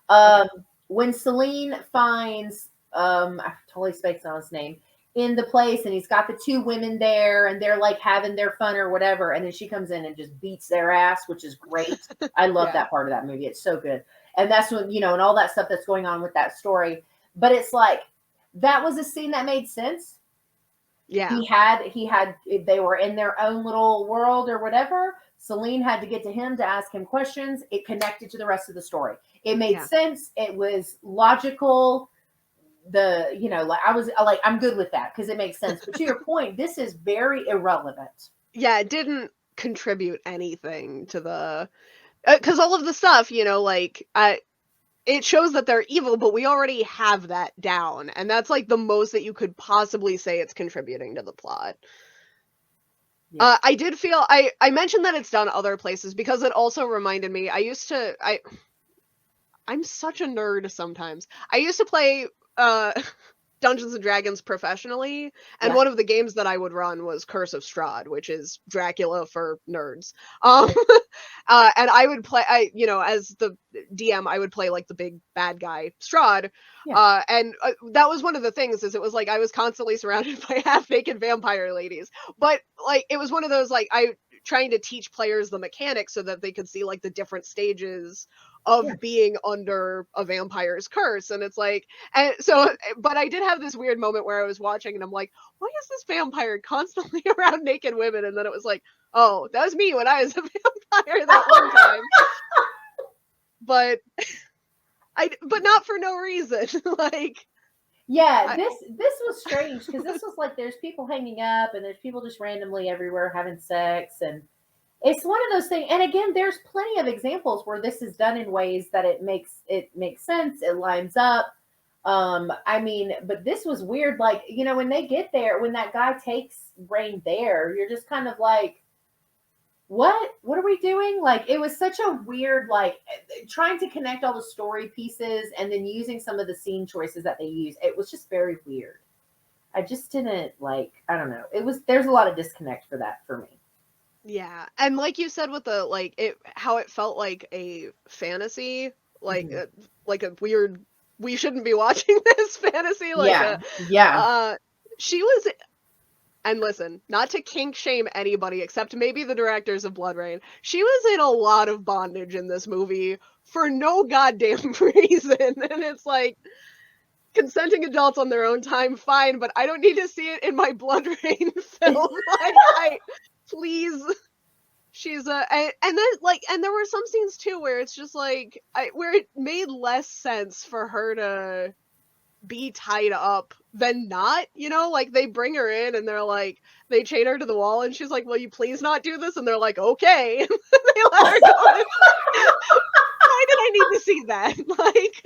Okay. um when Celine finds I totally spaced on his name in the place and he's got the two women there and they're like having their fun or whatever and then she comes in and just beats their ass, which is great. I love Yeah. that part of that movie. It's so good. And that's when and all that stuff that's going on with that story. But it's like that was a scene that made sense. Yeah. He had they were in their own little world or whatever. Celine had to get to him to ask him questions. It connected to the rest of the story. It made Yeah. sense. It was logical. Like I was like, I'm good with that because it makes sense. But to your point, this is very irrelevant. Yeah, it didn't contribute anything to the because all of the stuff, like it shows that they're evil, but we already have that down, and that's like the most that you could possibly say it's contributing to the plot. Yeah. I did feel I mentioned that it's done other places because it also reminded me. I'm such a nerd sometimes. I used to play uh Dungeons and Dragons professionally, and Yeah. one of the games that I would run was Curse of Strahd, which is Dracula for nerds. Um, and I would play, as the DM, I would play like the big bad guy Strahd. Yeah. And that was one of the things is it was like I was constantly surrounded by half naked vampire ladies, but like it was one of those like I trying to teach players the mechanics so that they could see like the different stages Yeah. of being under a vampire's curse, and it's like and so, but I did have this weird moment where I was watching and I'm like, why is this vampire constantly around naked women? And then it was like, oh, that was me when I was a vampire that one time. But but not for no reason. Like, Yeah, I, this was strange because this was like there's people hanging up and there's people just randomly everywhere having sex. And it's one of those things. And again, there's plenty of examples where this is done in ways that it makes sense, it lines up. I mean, but this was weird. Like, when they get there, when that guy takes Rain there, you're just kind of like, what are we doing? Like, it was such a weird, like, trying to connect all the story pieces and then using some of the scene choices that they use. It was just very weird. I just didn't like, I don't know. There's a lot of disconnect for that for me. yeah, and like you said with the like it how it felt like a fantasy, Mhm. like a weird we shouldn't be watching this fantasy like Yeah. a Yeah. she was. And listen, not to kink shame anybody except maybe the directors of Bloodrayne, she was in a lot of bondage in this movie for no goddamn reason. And it's like, consenting adults on their own time, fine, but I don't need to see it in my Bloodrayne film. Like, please. She's and then like, and there were some scenes too where it's just like, where it made less sense for her to be tied up than not, like they bring her in and they're like, they chain her to the wall and she's like, will you please not do this? And they're like, okay. And they let her go. And it's like, why did I need to see that? Like,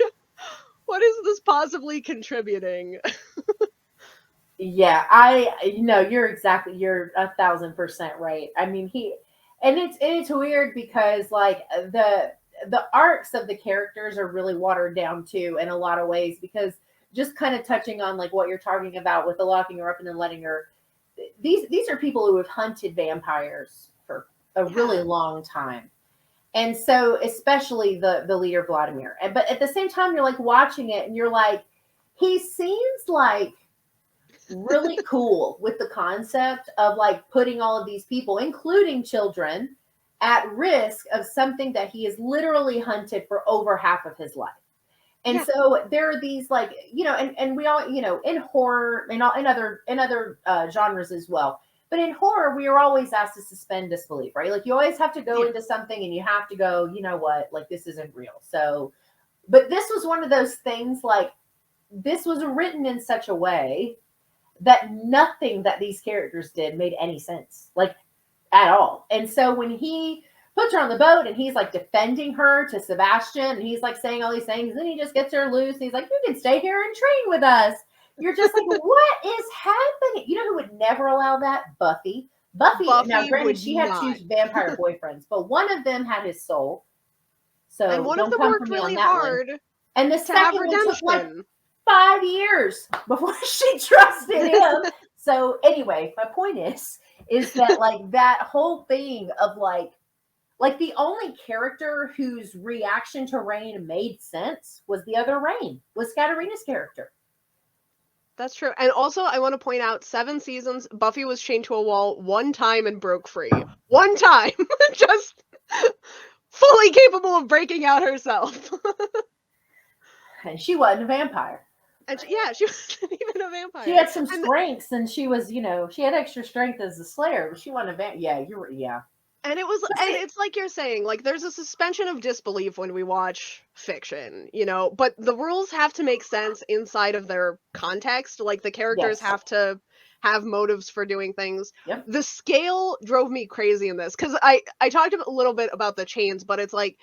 what is this possibly contributing? Yeah, you're 1,000% right. I mean, and it's weird because like the arcs of the characters are really watered down too in a lot of ways because just kind of touching on like what you're talking about with the locking her up and then letting her these are people who have hunted vampires for a really Yeah. long time. And so especially the leader Vladimir. But at the same time you're like watching it and you're like he seems like really cool with the concept of like putting all of these people, including children, at risk of something that he has literally hunted for over half of his life. And Yeah. so there are these like, and we all, in horror and all in other genres as well. But in horror, we are always asked to suspend disbelief, right? Like you always have to go Yeah. into something and you have to go, you know what, like this isn't real. So, but this was one of those things like this was written in such a way that nothing that these characters did made any sense, like at all. And so when he puts her on the boat and he's like defending her to Sebastian and he's like saying all these things, and then he just gets her loose. And he's like, you can stay here and train with us. You're just like, what is happening? You know who would never allow that? Buffy. Buffy, now Buffy granted, would she had not. two vampire boyfriends, but one of them had his soul. And So one of don't them come for worked me on really that one. hard And the to have second one took like redemption. 5 years before she trusted him. So anyway, my point is that like that whole thing of like the only character whose reaction to Rain made sense was the other Rain, was Katarina's character. That's true. And also, I want to point out 7 seasons, Buffy was chained to a wall one time and broke free. One time! Just fully capable of breaking out herself. And she wasn't a vampire. And yeah, she wasn't even a She vampire. had some And strengths and she was, she had extra strength as a slayer, but she wasn't a vampire. Yeah, yeah. But and see, it's like you're saying, like there's a suspension of disbelief when we watch fiction, but the rules have to make sense inside of their context. Like the characters yes. have to have motives for doing things. Yep. The scale drove me crazy in this because I talked a little bit about the chains, but it's like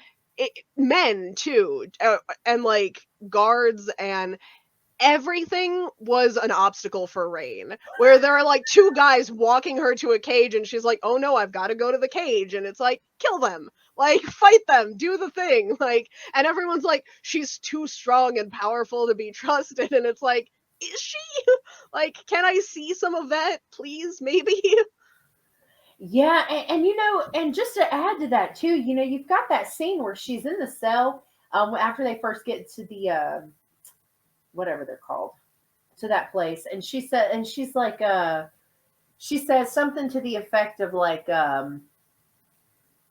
men too, and like guards and everything was an obstacle for Rain, where there are like two guys walking her to a cage and she's like, oh no, I've got to go to the cage. And it's like, kill them, like fight them, do the thing. Like, and everyone's like, she's too strong and powerful to be trusted. And it's like, is she? Like, can I see some of that, please? Maybe? Yeah, and and just to add to that too, you've got that scene where she's in the cell after they first get to the whatever they're called, to that place, and she's like she says something to the effect of like I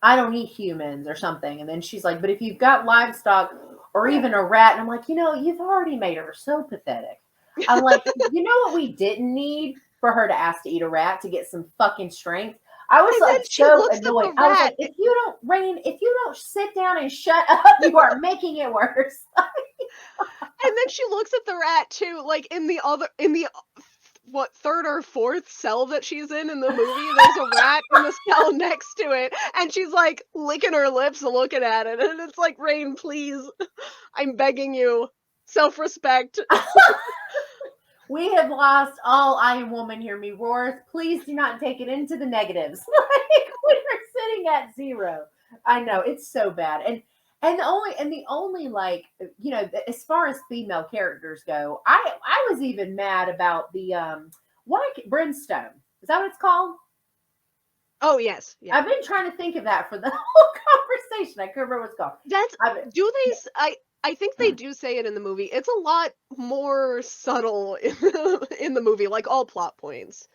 don't eat humans or something, and then she's like, but if you've got livestock or even a rat, and I'm like, you've already made her so pathetic. I'm like, you know what we didn't need for her to ask to eat a rat to get some fucking strength. I was And like then she so looks at the annoyed. I was like, rat. if you don't sit down and shut up, you are making it worse. And then she looks at the rat too, like in the what, third or fourth cell that she's in the movie, there's a rat in the cell next to it, and she's like licking her lips looking at it, and it's like, Rain, please, I'm begging you, self-respect. We have lost all I am woman, hear me roar. Please do not take it into the negatives. Like we are sitting at zero. I know it's so bad. And the only like as far as female characters go, I was even mad about the Brimstone. Is that what it's called? Oh yes, yeah. I've been trying to think of that for the whole conversation. I couldn't remember what it's called. That's I've, do they yeah. s- I think they do say it in the movie. It's a lot more subtle in the movie, like all plot points.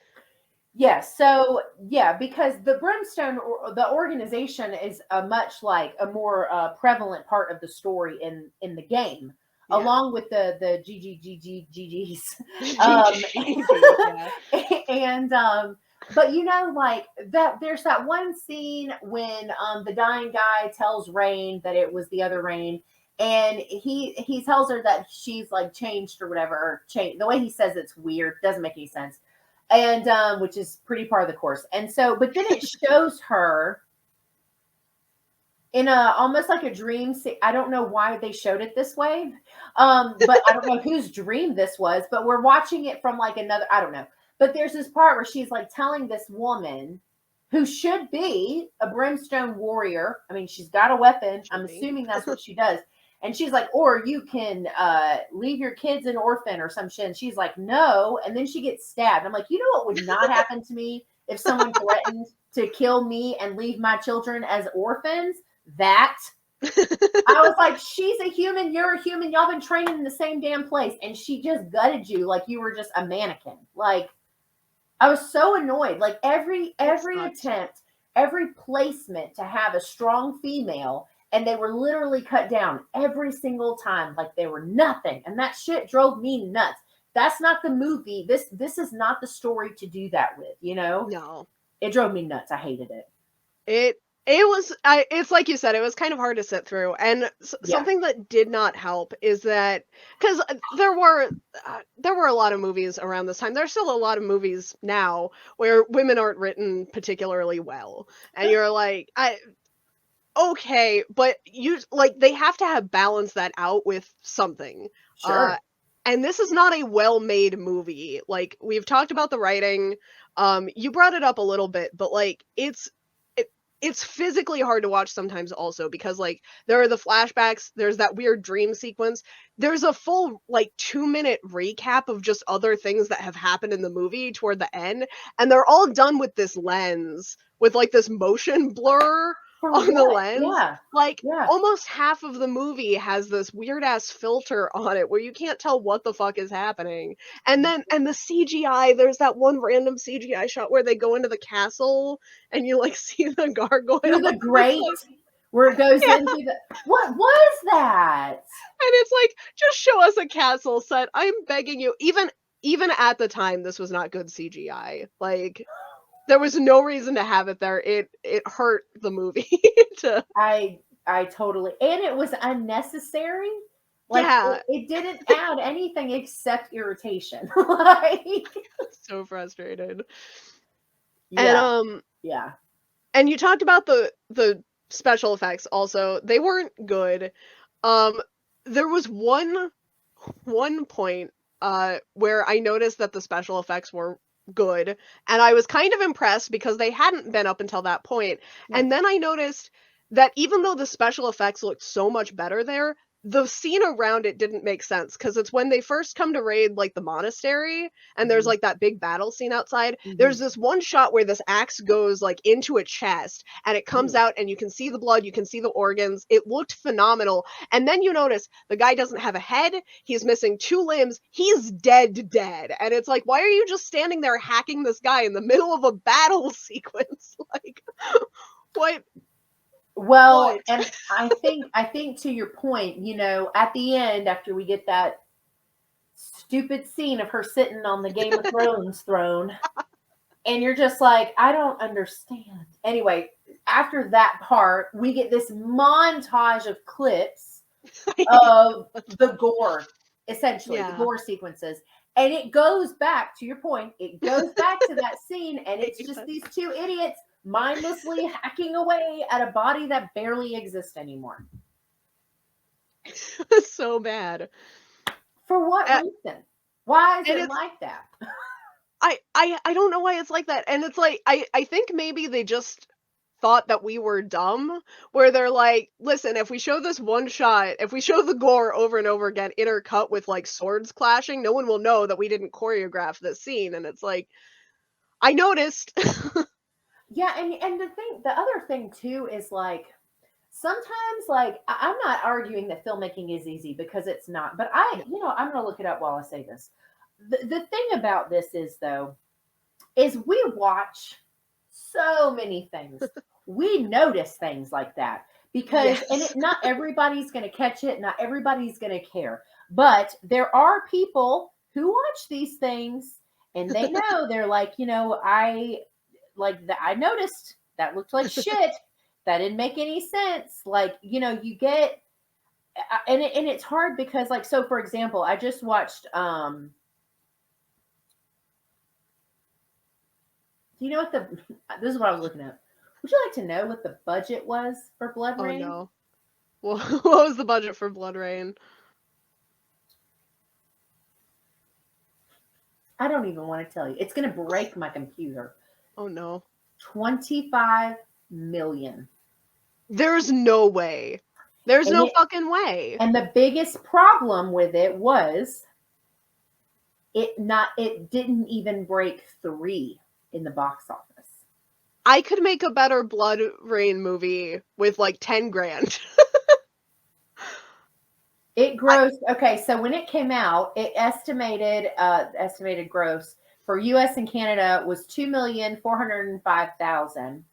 Yes. So yeah, because the Brimstone, the organization, is a much like a more prevalent part of the story in the game, Yeah. along with the GGGGGs. GG, yeah. And but like that, there's that one scene when the dying guy tells Rain that it was the other Rain, and he tells her that she's like changed or whatever, or changed. The way he says it's weird, doesn't make any sense, and which is pretty part of the course. And so, but then it shows her in a almost like a dream. I don't know why they showed it this way, but I don't know whose dream this was. But we're watching it from like another. I don't know. But there's this part where she's like telling this woman who should be a brimstone warrior. I mean, she's got a weapon. I'm assuming that's what she does. And she's like, or you can leave your kids an orphan or some shit. And she's like, no. And then she gets stabbed. I'm like, you know what would not happen to me if someone threatened to kill me and leave my children as orphans? That. I was like, she's a human, you're a human, y'all been training in the same damn place. And she just gutted you like you were just a mannequin. Like, I was so annoyed. Like every attempt, every placement to have a strong female, and they were literally cut down every single time, like they were nothing. And that shit drove me nuts. That's not the movie. This is not the story to do that with, you know? No. It drove me nuts. I hated it. It's like you said, it was kind of hard to sit through. And something that did not help is that, because there were a lot of movies around this time. There's still a lot of movies now where women aren't written particularly well. And you're like, okay, but they have to have balanced that out with something. Sure. And this is not a well-made movie. Like, we've talked about the writing. You brought it up a little bit, but like it's physically hard to watch sometimes also, because like there are the flashbacks, there's that weird dream sequence, there's a full like 2-minute recap of just other things that have happened in the movie toward the end, and they're all done with this lens, with like this motion blur on the lens. Almost half of the movie has this weird ass filter on it where you can't tell what the fuck is happening. And the CGI, there's that one random CGI shot where they go into the castle and you like see the gargoyle through the grate, where it goes into the, what was that? And it's like, just show us a castle set, I'm begging you. Even at the time, this was not good CGI. Like, there was no reason to have it there. It hurt the movie. I totally, and it was unnecessary. Like, it didn't add anything except irritation. Like, so frustrated. Yeah. And and you talked about the special effects also. They weren't good. There was one point where I noticed that the special effects were good, and I was kind of impressed because they hadn't been up until that point. And then I noticed that even though the special effects looked so much better there, the scene around it didn't make sense, because it's when they first come to raid like the monastery and there's like that big battle scene outside. There's this one shot where this axe goes like into a chest and it comes out and you can see the blood, you can see the organs. It looked phenomenal. And then you notice the guy doesn't have a head, he's missing 2 limbs, he's dead. And it's like, why are you just standing there hacking this guy in the middle of a battle sequence? Like, what? Well, and I think to your point, you know, at the end, after we get that stupid scene of her sitting on the Game of Thrones throne, and you're just like, I don't understand. Anyway, after that part, we get this montage of clips of the gore, essentially, the gore sequences. And it goes back to your point, it goes back to that scene, and it's just these 2 idiots mindlessly hacking away at a body that barely exists anymore. So bad. For what reason? Why is it like that? I don't know why it's like that. And it's like, I think maybe they just thought that we were dumb, where they're like, listen, if we show this one shot, if we show the gore over and over again intercut with like swords clashing, no one will know that we didn't choreograph this scene. And it's like, I noticed. Yeah, and the other thing too is like, sometimes, like, I'm not arguing that filmmaking is easy, because it's not, but I'm going to look it up while I say this. The thing about this is, though, is we watch so many things. We notice things like that because, and not everybody's going to catch it. Not everybody's going to care, but there are people who watch these things and they know, they're like, I noticed that looked like shit. That didn't make any sense. Like, you get, and it's hard because, like, so for example, I just watched. Do you know what the? This is what I was looking at. Would you like to know what the budget was for Blood Oh Rain? no. Well, what was the budget for Bloodrayne? I don't even want to tell you. It's going to break my computer. Oh no. 25 million. There's no way. There's And no it fucking way. and the biggest problem with it was it didn't even break 3 in the box office. I could make a better Bloodrayne movie with like 10 grand. It grossed, okay, so when it came out, it estimated gross for US and Canada was 2,405,000.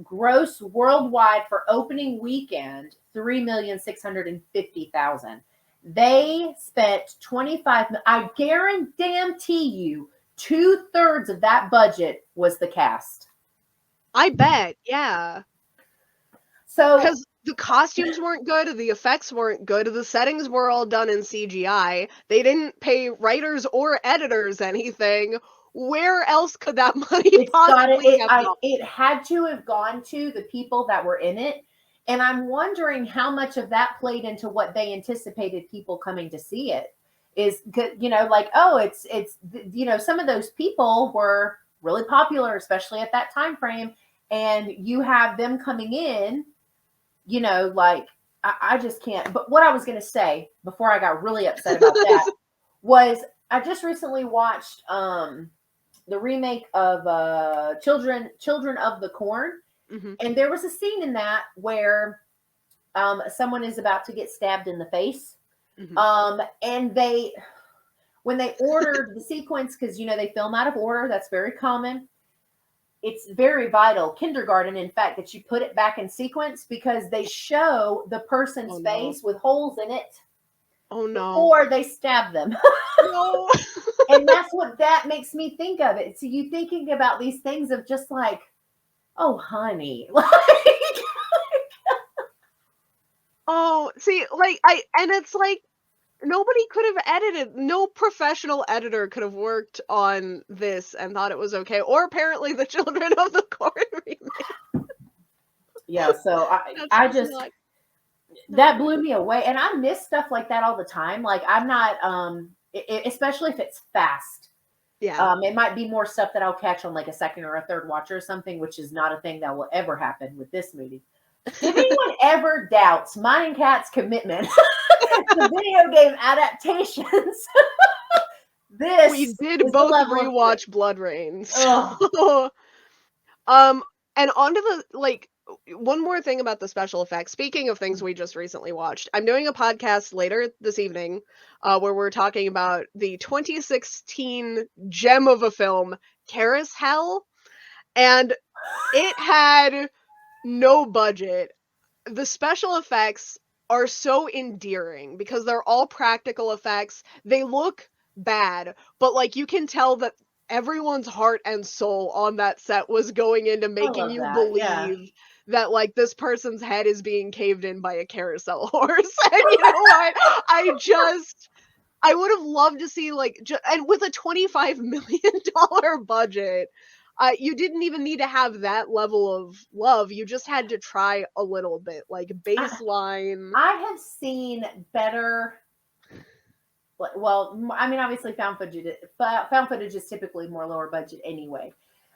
Gross worldwide for opening weekend, 3,650,000. They spent 25, I guarantee you 2/3 of that budget was the cast. I bet, yeah. So Because the costumes weren't good, the effects weren't good, the settings were all done in CGI. They didn't pay writers or editors anything. Where else could that money it's got possibly have gone? it had to have gone to the people that were in it. And I'm wondering how much of that played into what they anticipated people coming to see it. Is, like, oh, it's some of those people were really popular, especially at that time frame, and you have them coming in, like, I just can't. But what I was going to say before I got really upset about that was I just recently watched the remake of Children of the Corn, Mhm. and there was a scene in that where someone is about to get stabbed in the face, Mhm. and when they ordered the sequence, because they film out of order, that's very common. It's very vital, kindergarten, in fact, that you put it back in sequence because they show the Oh person's no. face with holes in it Oh no. before they stab them. No. And that's what that makes me think of it. So you thinking about these things of just like, oh, honey, like, Oh, see, and it's like nobody could have edited, no professional editor could have worked on this and thought it was okay, or apparently the Children of the Corn remake. yeah. So I, That's I just just not that good. blew me away, and I miss stuff like that all the time. Like, I'm not, especially if it's fast. Yeah. It might be more stuff that I'll catch on like a second or a third watch or something, which is not a thing that will ever happen with this movie. If anyone ever doubts mine and Kat's commitment to video game adaptations, We this did is the both level of commitment. rewatch Bloodrayne, Oh, so Um, and onto the one more thing about the special effects. Speaking of things we just recently watched, I'm doing a podcast later this evening, where we're talking about the 2016 gem of a film, Carousel, and it had no budget. The special effects are so endearing because they're all practical effects. They look bad, but like you can tell that everyone's heart and soul on that set was going into I making love you that. Yeah. believe that like this person's head is being caved in by a carousel horse. And you know what? I would have loved to see like and with a $25 million budget, you didn't even need to have that level of love. You just had to try a little bit, like I, baseline. I have seen better. Well, I mean, obviously, found footage is typically more lower budget anyway.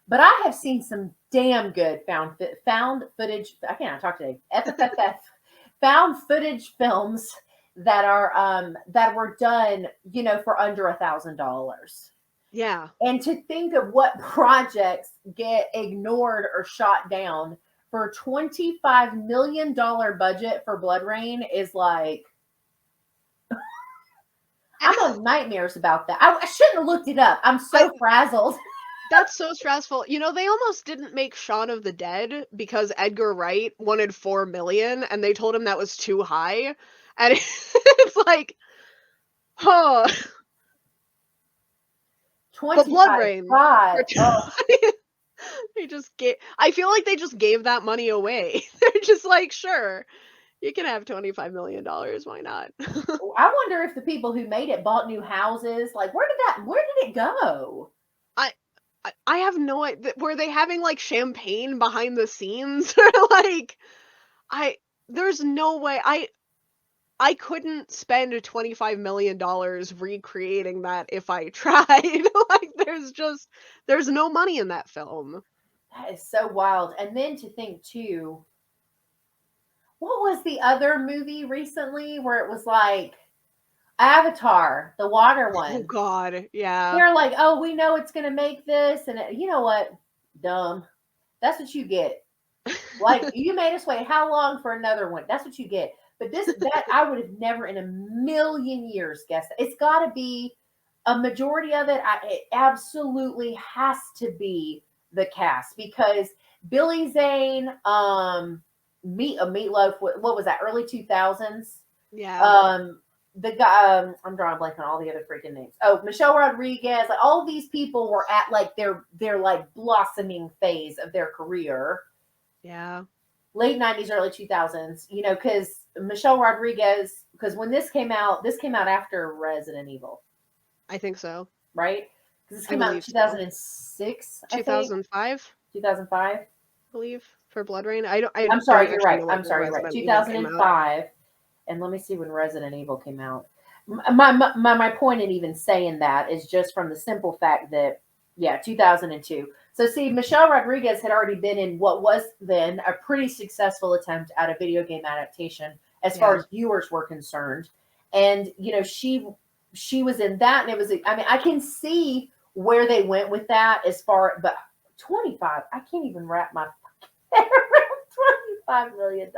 But I have seen some damn good found footage. I cannot talk today. FFFF found footage films that were done, for under $1,000. Yeah. And to think of what projects get ignored or shot down for $25 million budget for Bloodrayne is like, I'm on nightmares about that. I shouldn't have looked it up. I'm I so frazzled. That's so stressful. You know, they almost didn't make Shaun of the Dead because Edgar Wright wanted 4 million and they told him that was too high. And it's like, huh. But 25. Bloodrayne God. for Oh, they just gave I feel like they just gave that money away. They're just like, sure. You can have $25 million. Why not? I wonder if the people who made it bought new houses. Like, where did it go? I I have no idea. Were they having like champagne behind the scenes or like I there's no way I couldn't spend $25 million recreating that if I tried. Like there's no money in that film. That is so wild. And then to think too, what was the other movie recently where it was like Avatar, the water Oh one? god, yeah. They're like, oh, we know it's going to make this. And you know what? Dumb. That's what you get. Like, you made us wait how long for another one? That's what you get. But that I would have never in a million years guessed. It's got to be a majority of it. It absolutely has to be the cast because Billy Zane, Meatloaf. What was that? Early 2000s. Yeah. Um, the guy. I'm drawing a blank on all the other freaking names. Oh, Michelle Rodriguez. Like, all these people were at like their like blossoming phase of their career. Yeah. Late 90s, early 2000s, because Michelle Rodriguez, because when this came out after Resident Evil, I think so. right? Because this I came out in believe so. 2006, I think. 2005, 2005. I believe, for Bloodrayne. I I'm don't sorry, you're actually right. know what I'm year sorry, you're right. Resident Evil came out. 2005. And let me see when Resident Evil came out. My point in even saying that is just from the simple fact that, yeah, 2002. So see, Michelle Rodriguez had already been in what was then a pretty successful attempt at a video game adaptation as far Yeah. as viewers were concerned. And she was in that, and it was, I mean, I can see where they went with that as far, but 25, I can't even wrap my head around $25 million.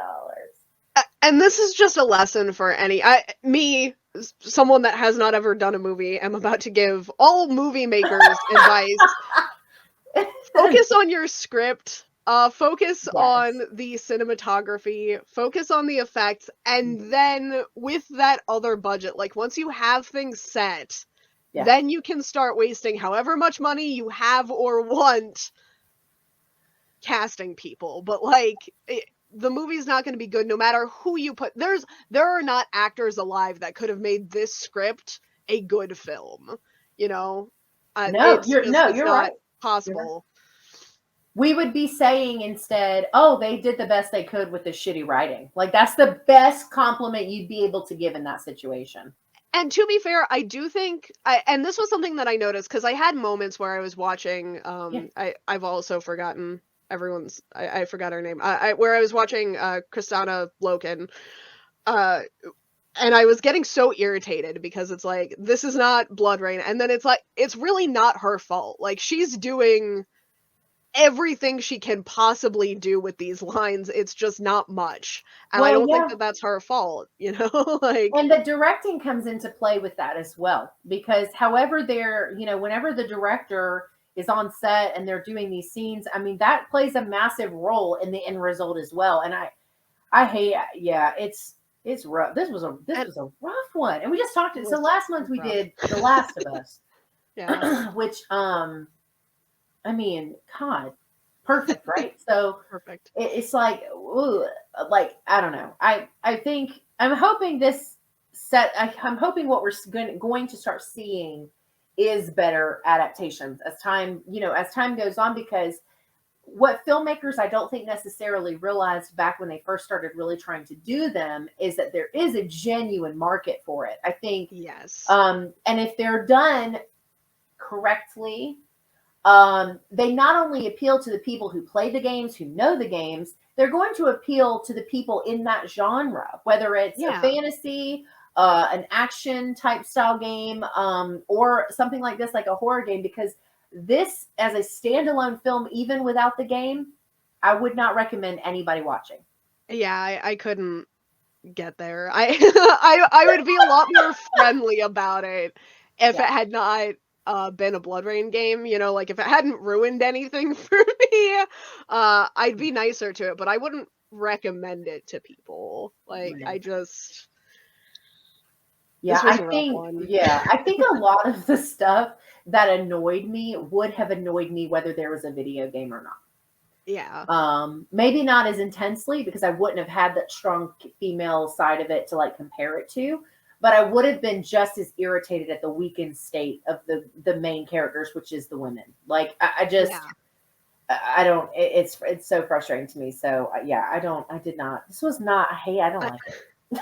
And this is just a lesson for someone that has not ever done a movie, am about to give all movie makers advice. Focus on your script. Focus Yes. on the cinematography, focus on the effects, and then with that other budget, like once you have things set, Yeah. then you can start wasting however much money you have or want casting people. But the movie's not going to be good no matter who you put. There are not actors alive that could have made this script a good film. You know, No, it's you're not right. You're right. possible. We would be saying instead, oh, they did the best they could with the shitty writing. Like, that's the best compliment you'd be able to give in that situation. And to be fair, I do think, and this was something that I noticed because I had moments where I was watching. Yeah. I've also forgotten I forgot her name. Where I was watching Kristana Loken, uh, and I was getting so irritated because it's like this is not Bloodrayne, and then it's like it's really not her fault. Like she's doing everything she can possibly do with these lines. It's just not much, and I Well, don't think yeah. that that's her fault. You know, like And the directing comes into play with that as well. Because however whenever the director is on set and they're doing these scenes, I mean, that plays a massive role in the end result as well. And I hate, yeah, it's rough. This and was a rough one. And we just talked it it. So was last month we rough. did The Last of Us, Yeah. which I mean, God, perfect, right? So Perfect. it's like, ooh, like I don't know. I think I'm hoping this I'm hoping what we're going to start seeing is better adaptations as time goes on, because what filmmakers I don't think necessarily realized back when they first started really trying to do them is that there is a genuine market for it. I think, Yes. and if they're done correctly, they not only appeal to the people who play the games, who know the games, they're going to appeal to the people in that genre, whether it's a Yeah. fantasy, an action type style game, or something like this, like a horror game. Because this, as a standalone film, even without the game, I would not recommend anybody watching. Yeah, I couldn't get there. I would be a lot more friendly about it if it Yeah. had not been a Bloodrayne game, you know, like if it hadn't ruined anything for me, I'd be nicer to it, but I wouldn't recommend it to people. Like Right. Yeah, this was a rough one. I think a lot of the stuff that annoyed me would have annoyed me whether there was a video game or not. Yeah. Maybe not as intensely because I wouldn't have had that strong female side of it to like compare it to, but I would have been just as irritated at the weakened state of the main characters, which is the women. Like I just Yeah. I don't. It's so frustrating to me. So yeah, I don't. I did not. This was not. I don't I, like it.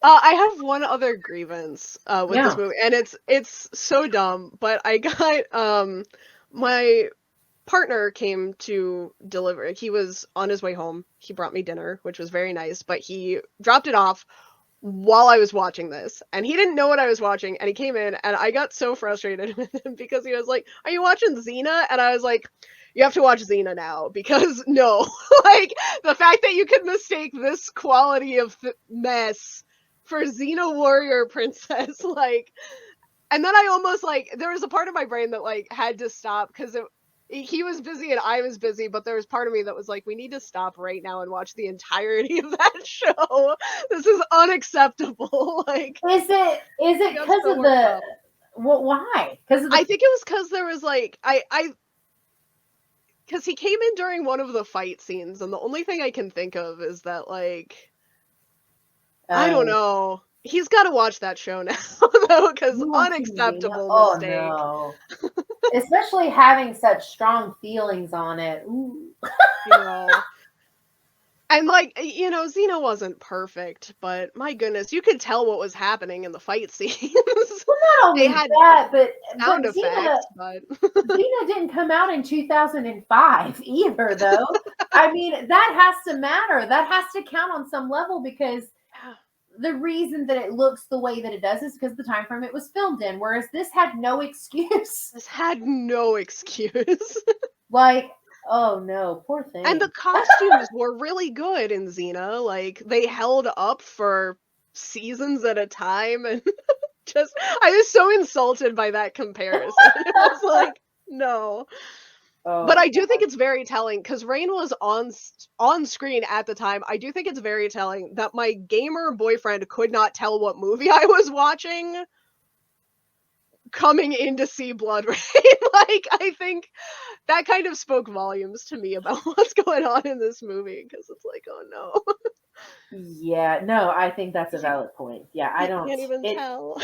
I have one other grievance with this Yeah. movie, and it's so dumb, but I got my partner came to deliver. He was on his way home. He brought me dinner, which was very nice, but he dropped it off while I was watching this, and he didn't know what I was watching, and he came in, and I got so frustrated with him because he was like, "Are you watching Xena?" And I was like, "You have to watch Xena now because no, like the fact that you could mistake this quality of mess for Xena Warrior Princess, like." And then I almost like there was a part of my brain that like had to stop because he was busy and I was busy, but there was part of me that was like, we need to stop right now and watch the entirety of that show. This is unacceptable. Like Is I it got because so of worked the up. why? Because of I the think it was because there was like I because he came in during one of the fight scenes, and the only thing I can think of is that like I don't oh know. He's got to watch that show now though, because you watching Xena? unacceptable Oh mistake. no. Especially having such strong feelings on it. Ooh. You know. And, like, Xena wasn't perfect, but my goodness, you could tell what was happening in the fight scenes. Well, not They only had that, but sound effects, but Xena didn't come out in 2005 either, though. I mean, that has to matter. That has to count on some level because the reason that it looks the way that it does is because the time frame it was filmed in, whereas this had no excuse. this had no excuse. Like, oh no, poor And the thing. costumes were really good in Xena, like, they held up for seasons at a time, and just I was so insulted by that comparison. It was like, "No." But Oh, I do think it's very telling because Rain was on screen at the time. I do think it's very telling that my gamer boyfriend could not tell what movie I was watching coming in to see Bloodrayne. Like, I think that kind of spoke volumes to me about what's going on in this movie because it's like, "Oh, no." yeah, no, I think that's a You valid point. Yeah, I you don't. can't even It tell.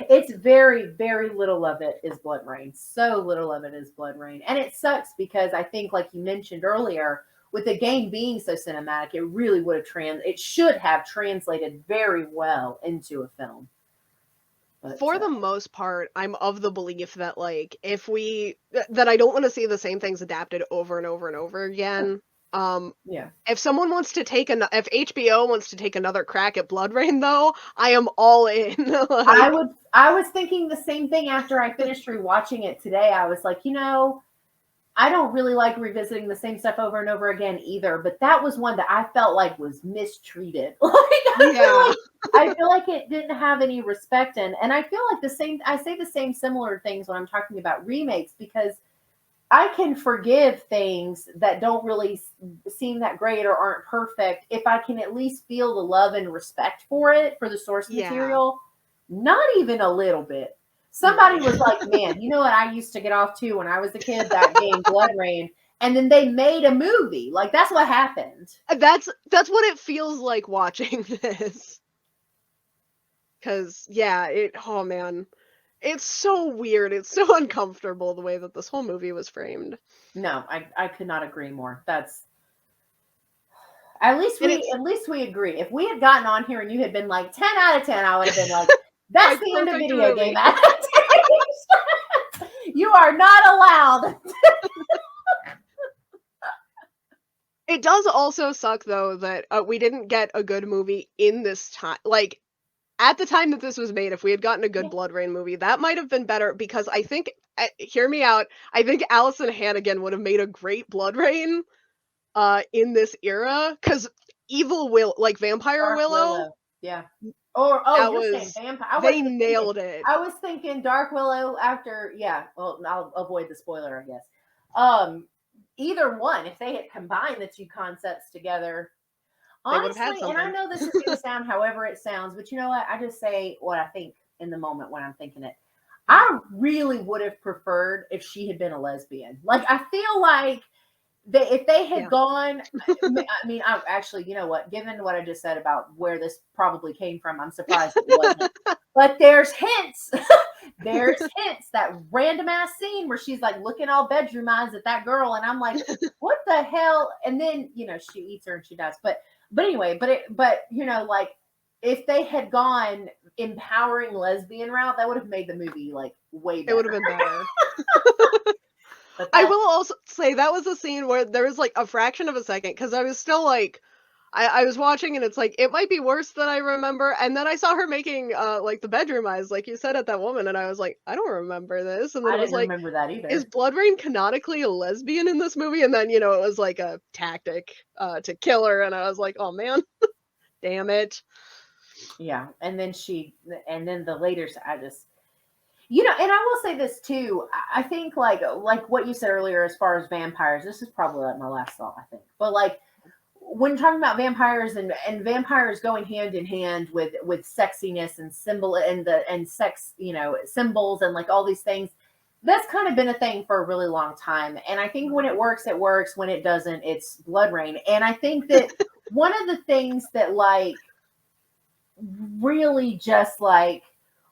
it's very little of it is blood rain. So little of it is blood rain, and it sucks because I think, like you mentioned earlier, with the game being so cinematic, it really would have it should have translated very well into a film. But For the most part, I'm of the belief that, like, if that I don't wanna see the same things adapted over and over and over again. Um, yeah, if someone wants to take if HBO wants to take another crack at BloodRayne, though, I am all in. I Like, would. I was thinking the same thing after I finished rewatching it today. I was like, I don't really like revisiting the same stuff over and over again either, but that was one that I felt like was mistreated. Like yeah. I feel like it didn't have any respect in, and I feel like I say the same similar things when I'm talking about remakes because I can forgive things that don't really seem that great or aren't perfect if I can at least feel the love and respect for it, for the source Yeah. material. Not even a little bit. No. Somebody was like, man, you know what I used to get off to when I was a kid? That game, Blood Rain. And then they made a movie. Like, that's what happened. That's what it feels like watching this. 'Cause, yeah, oh, man. It's so weird, it's so uncomfortable the way that this whole movie was framed. No, I could not agree more. That's And it's at least we agree. If we had gotten on here and you had been like 10 out of 10, I would have been like, that's like, the end of perfect video game movie. adaptation. You are not allowed. It does also suck though that, we didn't get a good movie in this time like, at the time that this was made, if we had gotten a good BloodRayne movie, that might have been better because I think hear me out, I think Allison Hannigan would have made a great BloodRayne, in this era. Because Evil Will like, Vampire Dark Willow, Willow. Yeah. Or that you're saying was vampire. they nailed it. I was thinking Dark Willow after yeah. Well, I'll avoid the spoiler, I guess. Um, Either one, if they had combined the two concepts together, They would have had honestly, and I something. know this is going to sound however it sounds, but you know what? I just say what I think in the moment when I'm thinking it. I really would have preferred if she had been a lesbian. Like, I feel like if they had Yeah. gone, I mean, I actually, you know what? Given what I just said about where this probably came from, I'm surprised it wasn't. But there's hints. There's hints. That random ass scene where she's like looking all bedroom eyes at that girl, and I'm like, what the hell? And then she eats her and she dies. But anyway, but like if they had gone empowering lesbian route, that would have made the movie like way It would better. have been better. But I that will also say that was a scene where there was like a fraction of a second because I was still like I was watching and it's like it might be worse than I remember, and then I saw her making like the bedroom eyes like you said at that woman, and I was like, I don't remember this. And then I it was didn't like, remember that is either. Bloodrayne canonically a lesbian in this movie? And then, it was like a tactic to kill her, and I was like, oh man, damn it. Yeah, and then the later, I just, and I will say this too. I think like what you said earlier, as far as vampires, this is probably like my last thought, I think. But like when talking about vampires and vampires going hand in hand with sexiness and symbol and sex, symbols and like all these things, that's kind of been a thing for a really long time. And I think when it works, it works. When it doesn't, it's blood rain. And I think that one of the things that like really just like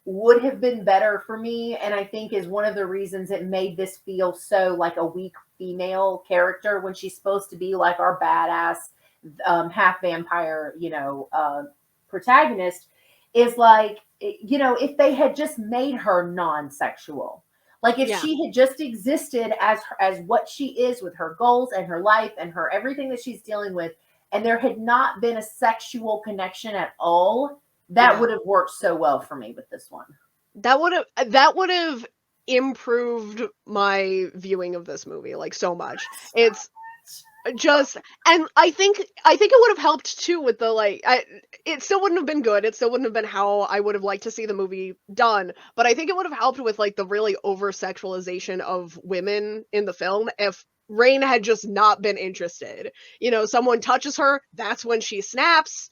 would have been better for me, and I think is one of the reasons it made this feel so like a weak female character when she's supposed to be like our badass half vampire protagonist, is like if they had just made her non-sexual, like if Yeah. she had just existed as what she is, with her goals and her life and her everything that she's dealing with, and there had not been a sexual connection at all, that Yeah. would have worked so well for me with this one. That would have improved my viewing of this movie like so much. It's just and I think it would have helped too with the like it still wouldn't have been good. It still wouldn't have been how I would have liked to see the movie done, but I think it would have helped with like the really over sexualization of women in the film if Rain had just not been interested. Someone touches her, that's when she snaps,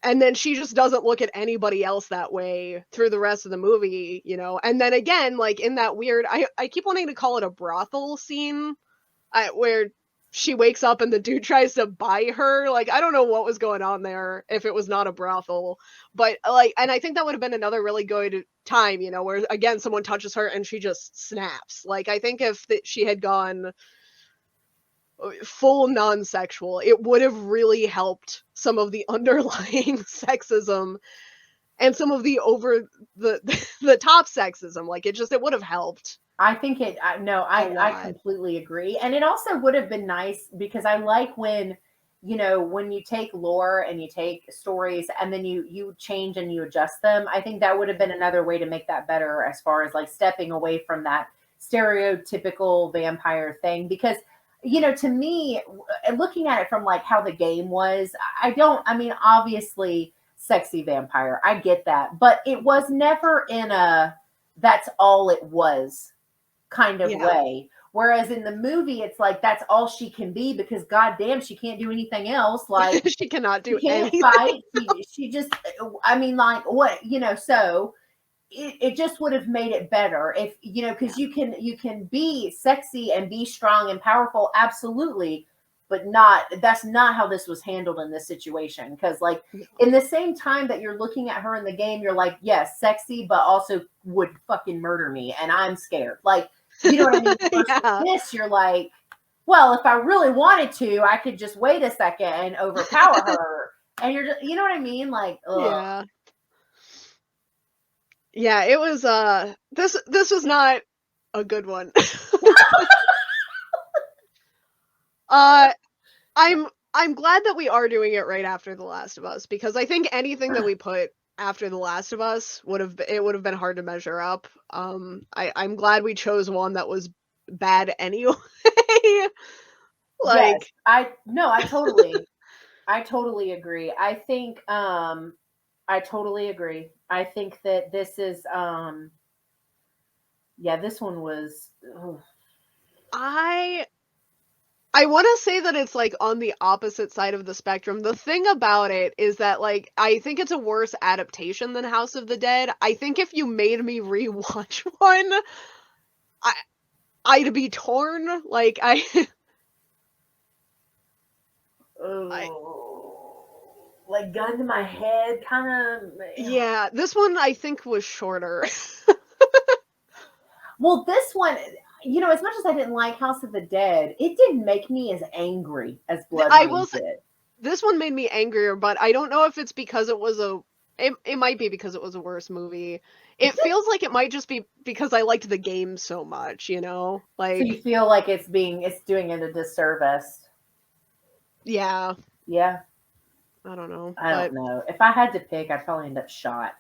and then she just doesn't look at anybody else that way through the rest of the movie. And then again, like in that weird I keep wanting to call it a brothel scene where she wakes up and the dude tries to buy her. Like, I don't know what was going on there if it was not a brothel. But, like, and I think that would have been another really good time, where again, someone touches her and she just snaps. Like, I think if she had gone full non sexual, it would have really helped some of the underlying sexism and some of the over the the top sexism. Like, it would have helped I think it. I, no, a I lot. completely agree, and it also would have been nice because I like when when you take lore and you take stories and then you change and you adjust them. I think that would have been another way to make that better, as far as like stepping away from that stereotypical vampire thing. Because to me, looking at it from like how the game was, I don't. I mean, obviously, sexy vampire. I get that, but it was never in a that's all it was kind of Yeah. way. Whereas in the movie, it's like that's all she can be because goddamn, she can't do anything else. Like She cannot she do can't anything. fight. She just, I mean, like what So it just would have made it better if Yeah. because you can be sexy and be strong and powerful, absolutely, but not that's not how this was handled in this situation. Because like No. in the same time that you're looking at her in the game, you're like, yes, sexy, but also would fucking murder me, and I'm scared. Like, you know what I mean? Versus Yeah. this, you're like, well, if I really wanted to, I could just wait a second and overpower her. And you're just, you know what I mean? Like, ugh. Yeah. Yeah, it was this was not a good one. uh I'm I'm glad that we are doing it right after The Last of Us because I think anything that we put after The Last of Us would have been hard to measure up. I'm glad we chose one that was bad anyway. Yes, Like, I no, I totally agree. I totally agree. I think that this is yeah, this one was ugh. I I want to say that it's like on the opposite side of the spectrum. The thing about it is that like I think it's a worse adaptation than House of the Dead. I think if you made me rewatch one, I I'd be torn. Like I Oh, like gun to my head, kind of. yeah, this one I think was shorter. Well, this one, as much as I didn't like House of the Dead, it didn't make me as angry as I will Bloodrayne say did. this one made me angrier, but I don't know if it's because it might be because it was a worse movie. It feels like it might just be because I liked the game so much, you know? So you Like, feel like it's doing it a disservice. yeah, Yeah, I don't know, I don't but know. If I had to pick, I'd probably end up shot.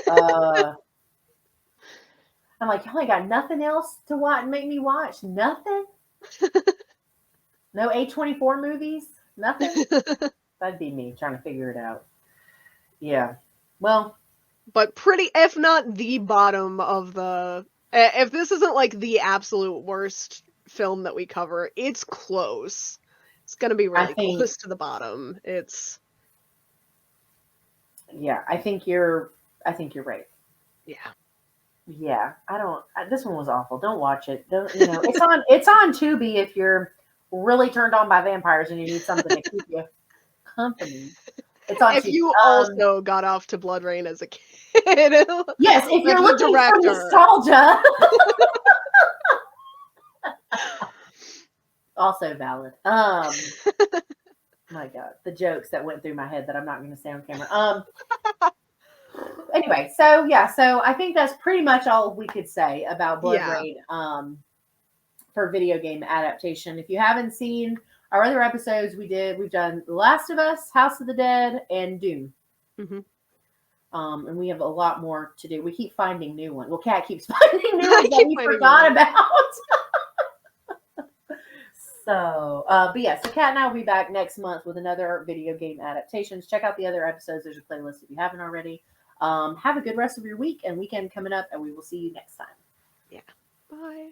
Uh, I'm like, y'all ain't got nothing else to watch, make me watch nothing. No A24 movies, nothing. That'd be me trying to figure it out. Yeah. Well, but pretty, if not the bottom of if this isn't like the absolute worst film that we cover, it's close. It's gonna be I really think, close to the bottom. It's yeah, I think you're right. yeah. Yeah, I don't. This one was awful. Don't watch it. Don't. It's on Tubi if you're really turned on by vampires and you need something to keep you company. It's on If Tubi. you Um, also got off to Bloodrayne as a kid, yes, if like you're the looking for director. nostalgia, also valid. My God, the jokes that went through my head that I'm not going to say on camera. Anyway, so yeah, so I think that's pretty much all we could say about Blood Yeah. Rain for video game adaptation. If you haven't seen our other episodes, we've done The Last of Us, House of the Dead, and Doom. Hmm. And we have a lot more to do. We keep finding new ones. Well, Kat keeps finding new I ones that keep we finding new forgot ones. about. But yeah, so Kat and I will be back next month with another video game adaptations. Check out the other episodes. There's a playlist if you haven't already. Have a good rest of your week and weekend coming up, and we will see you next Yeah. Bye.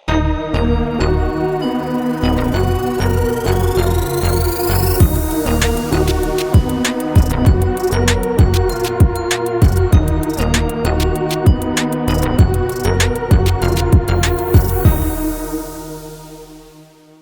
time.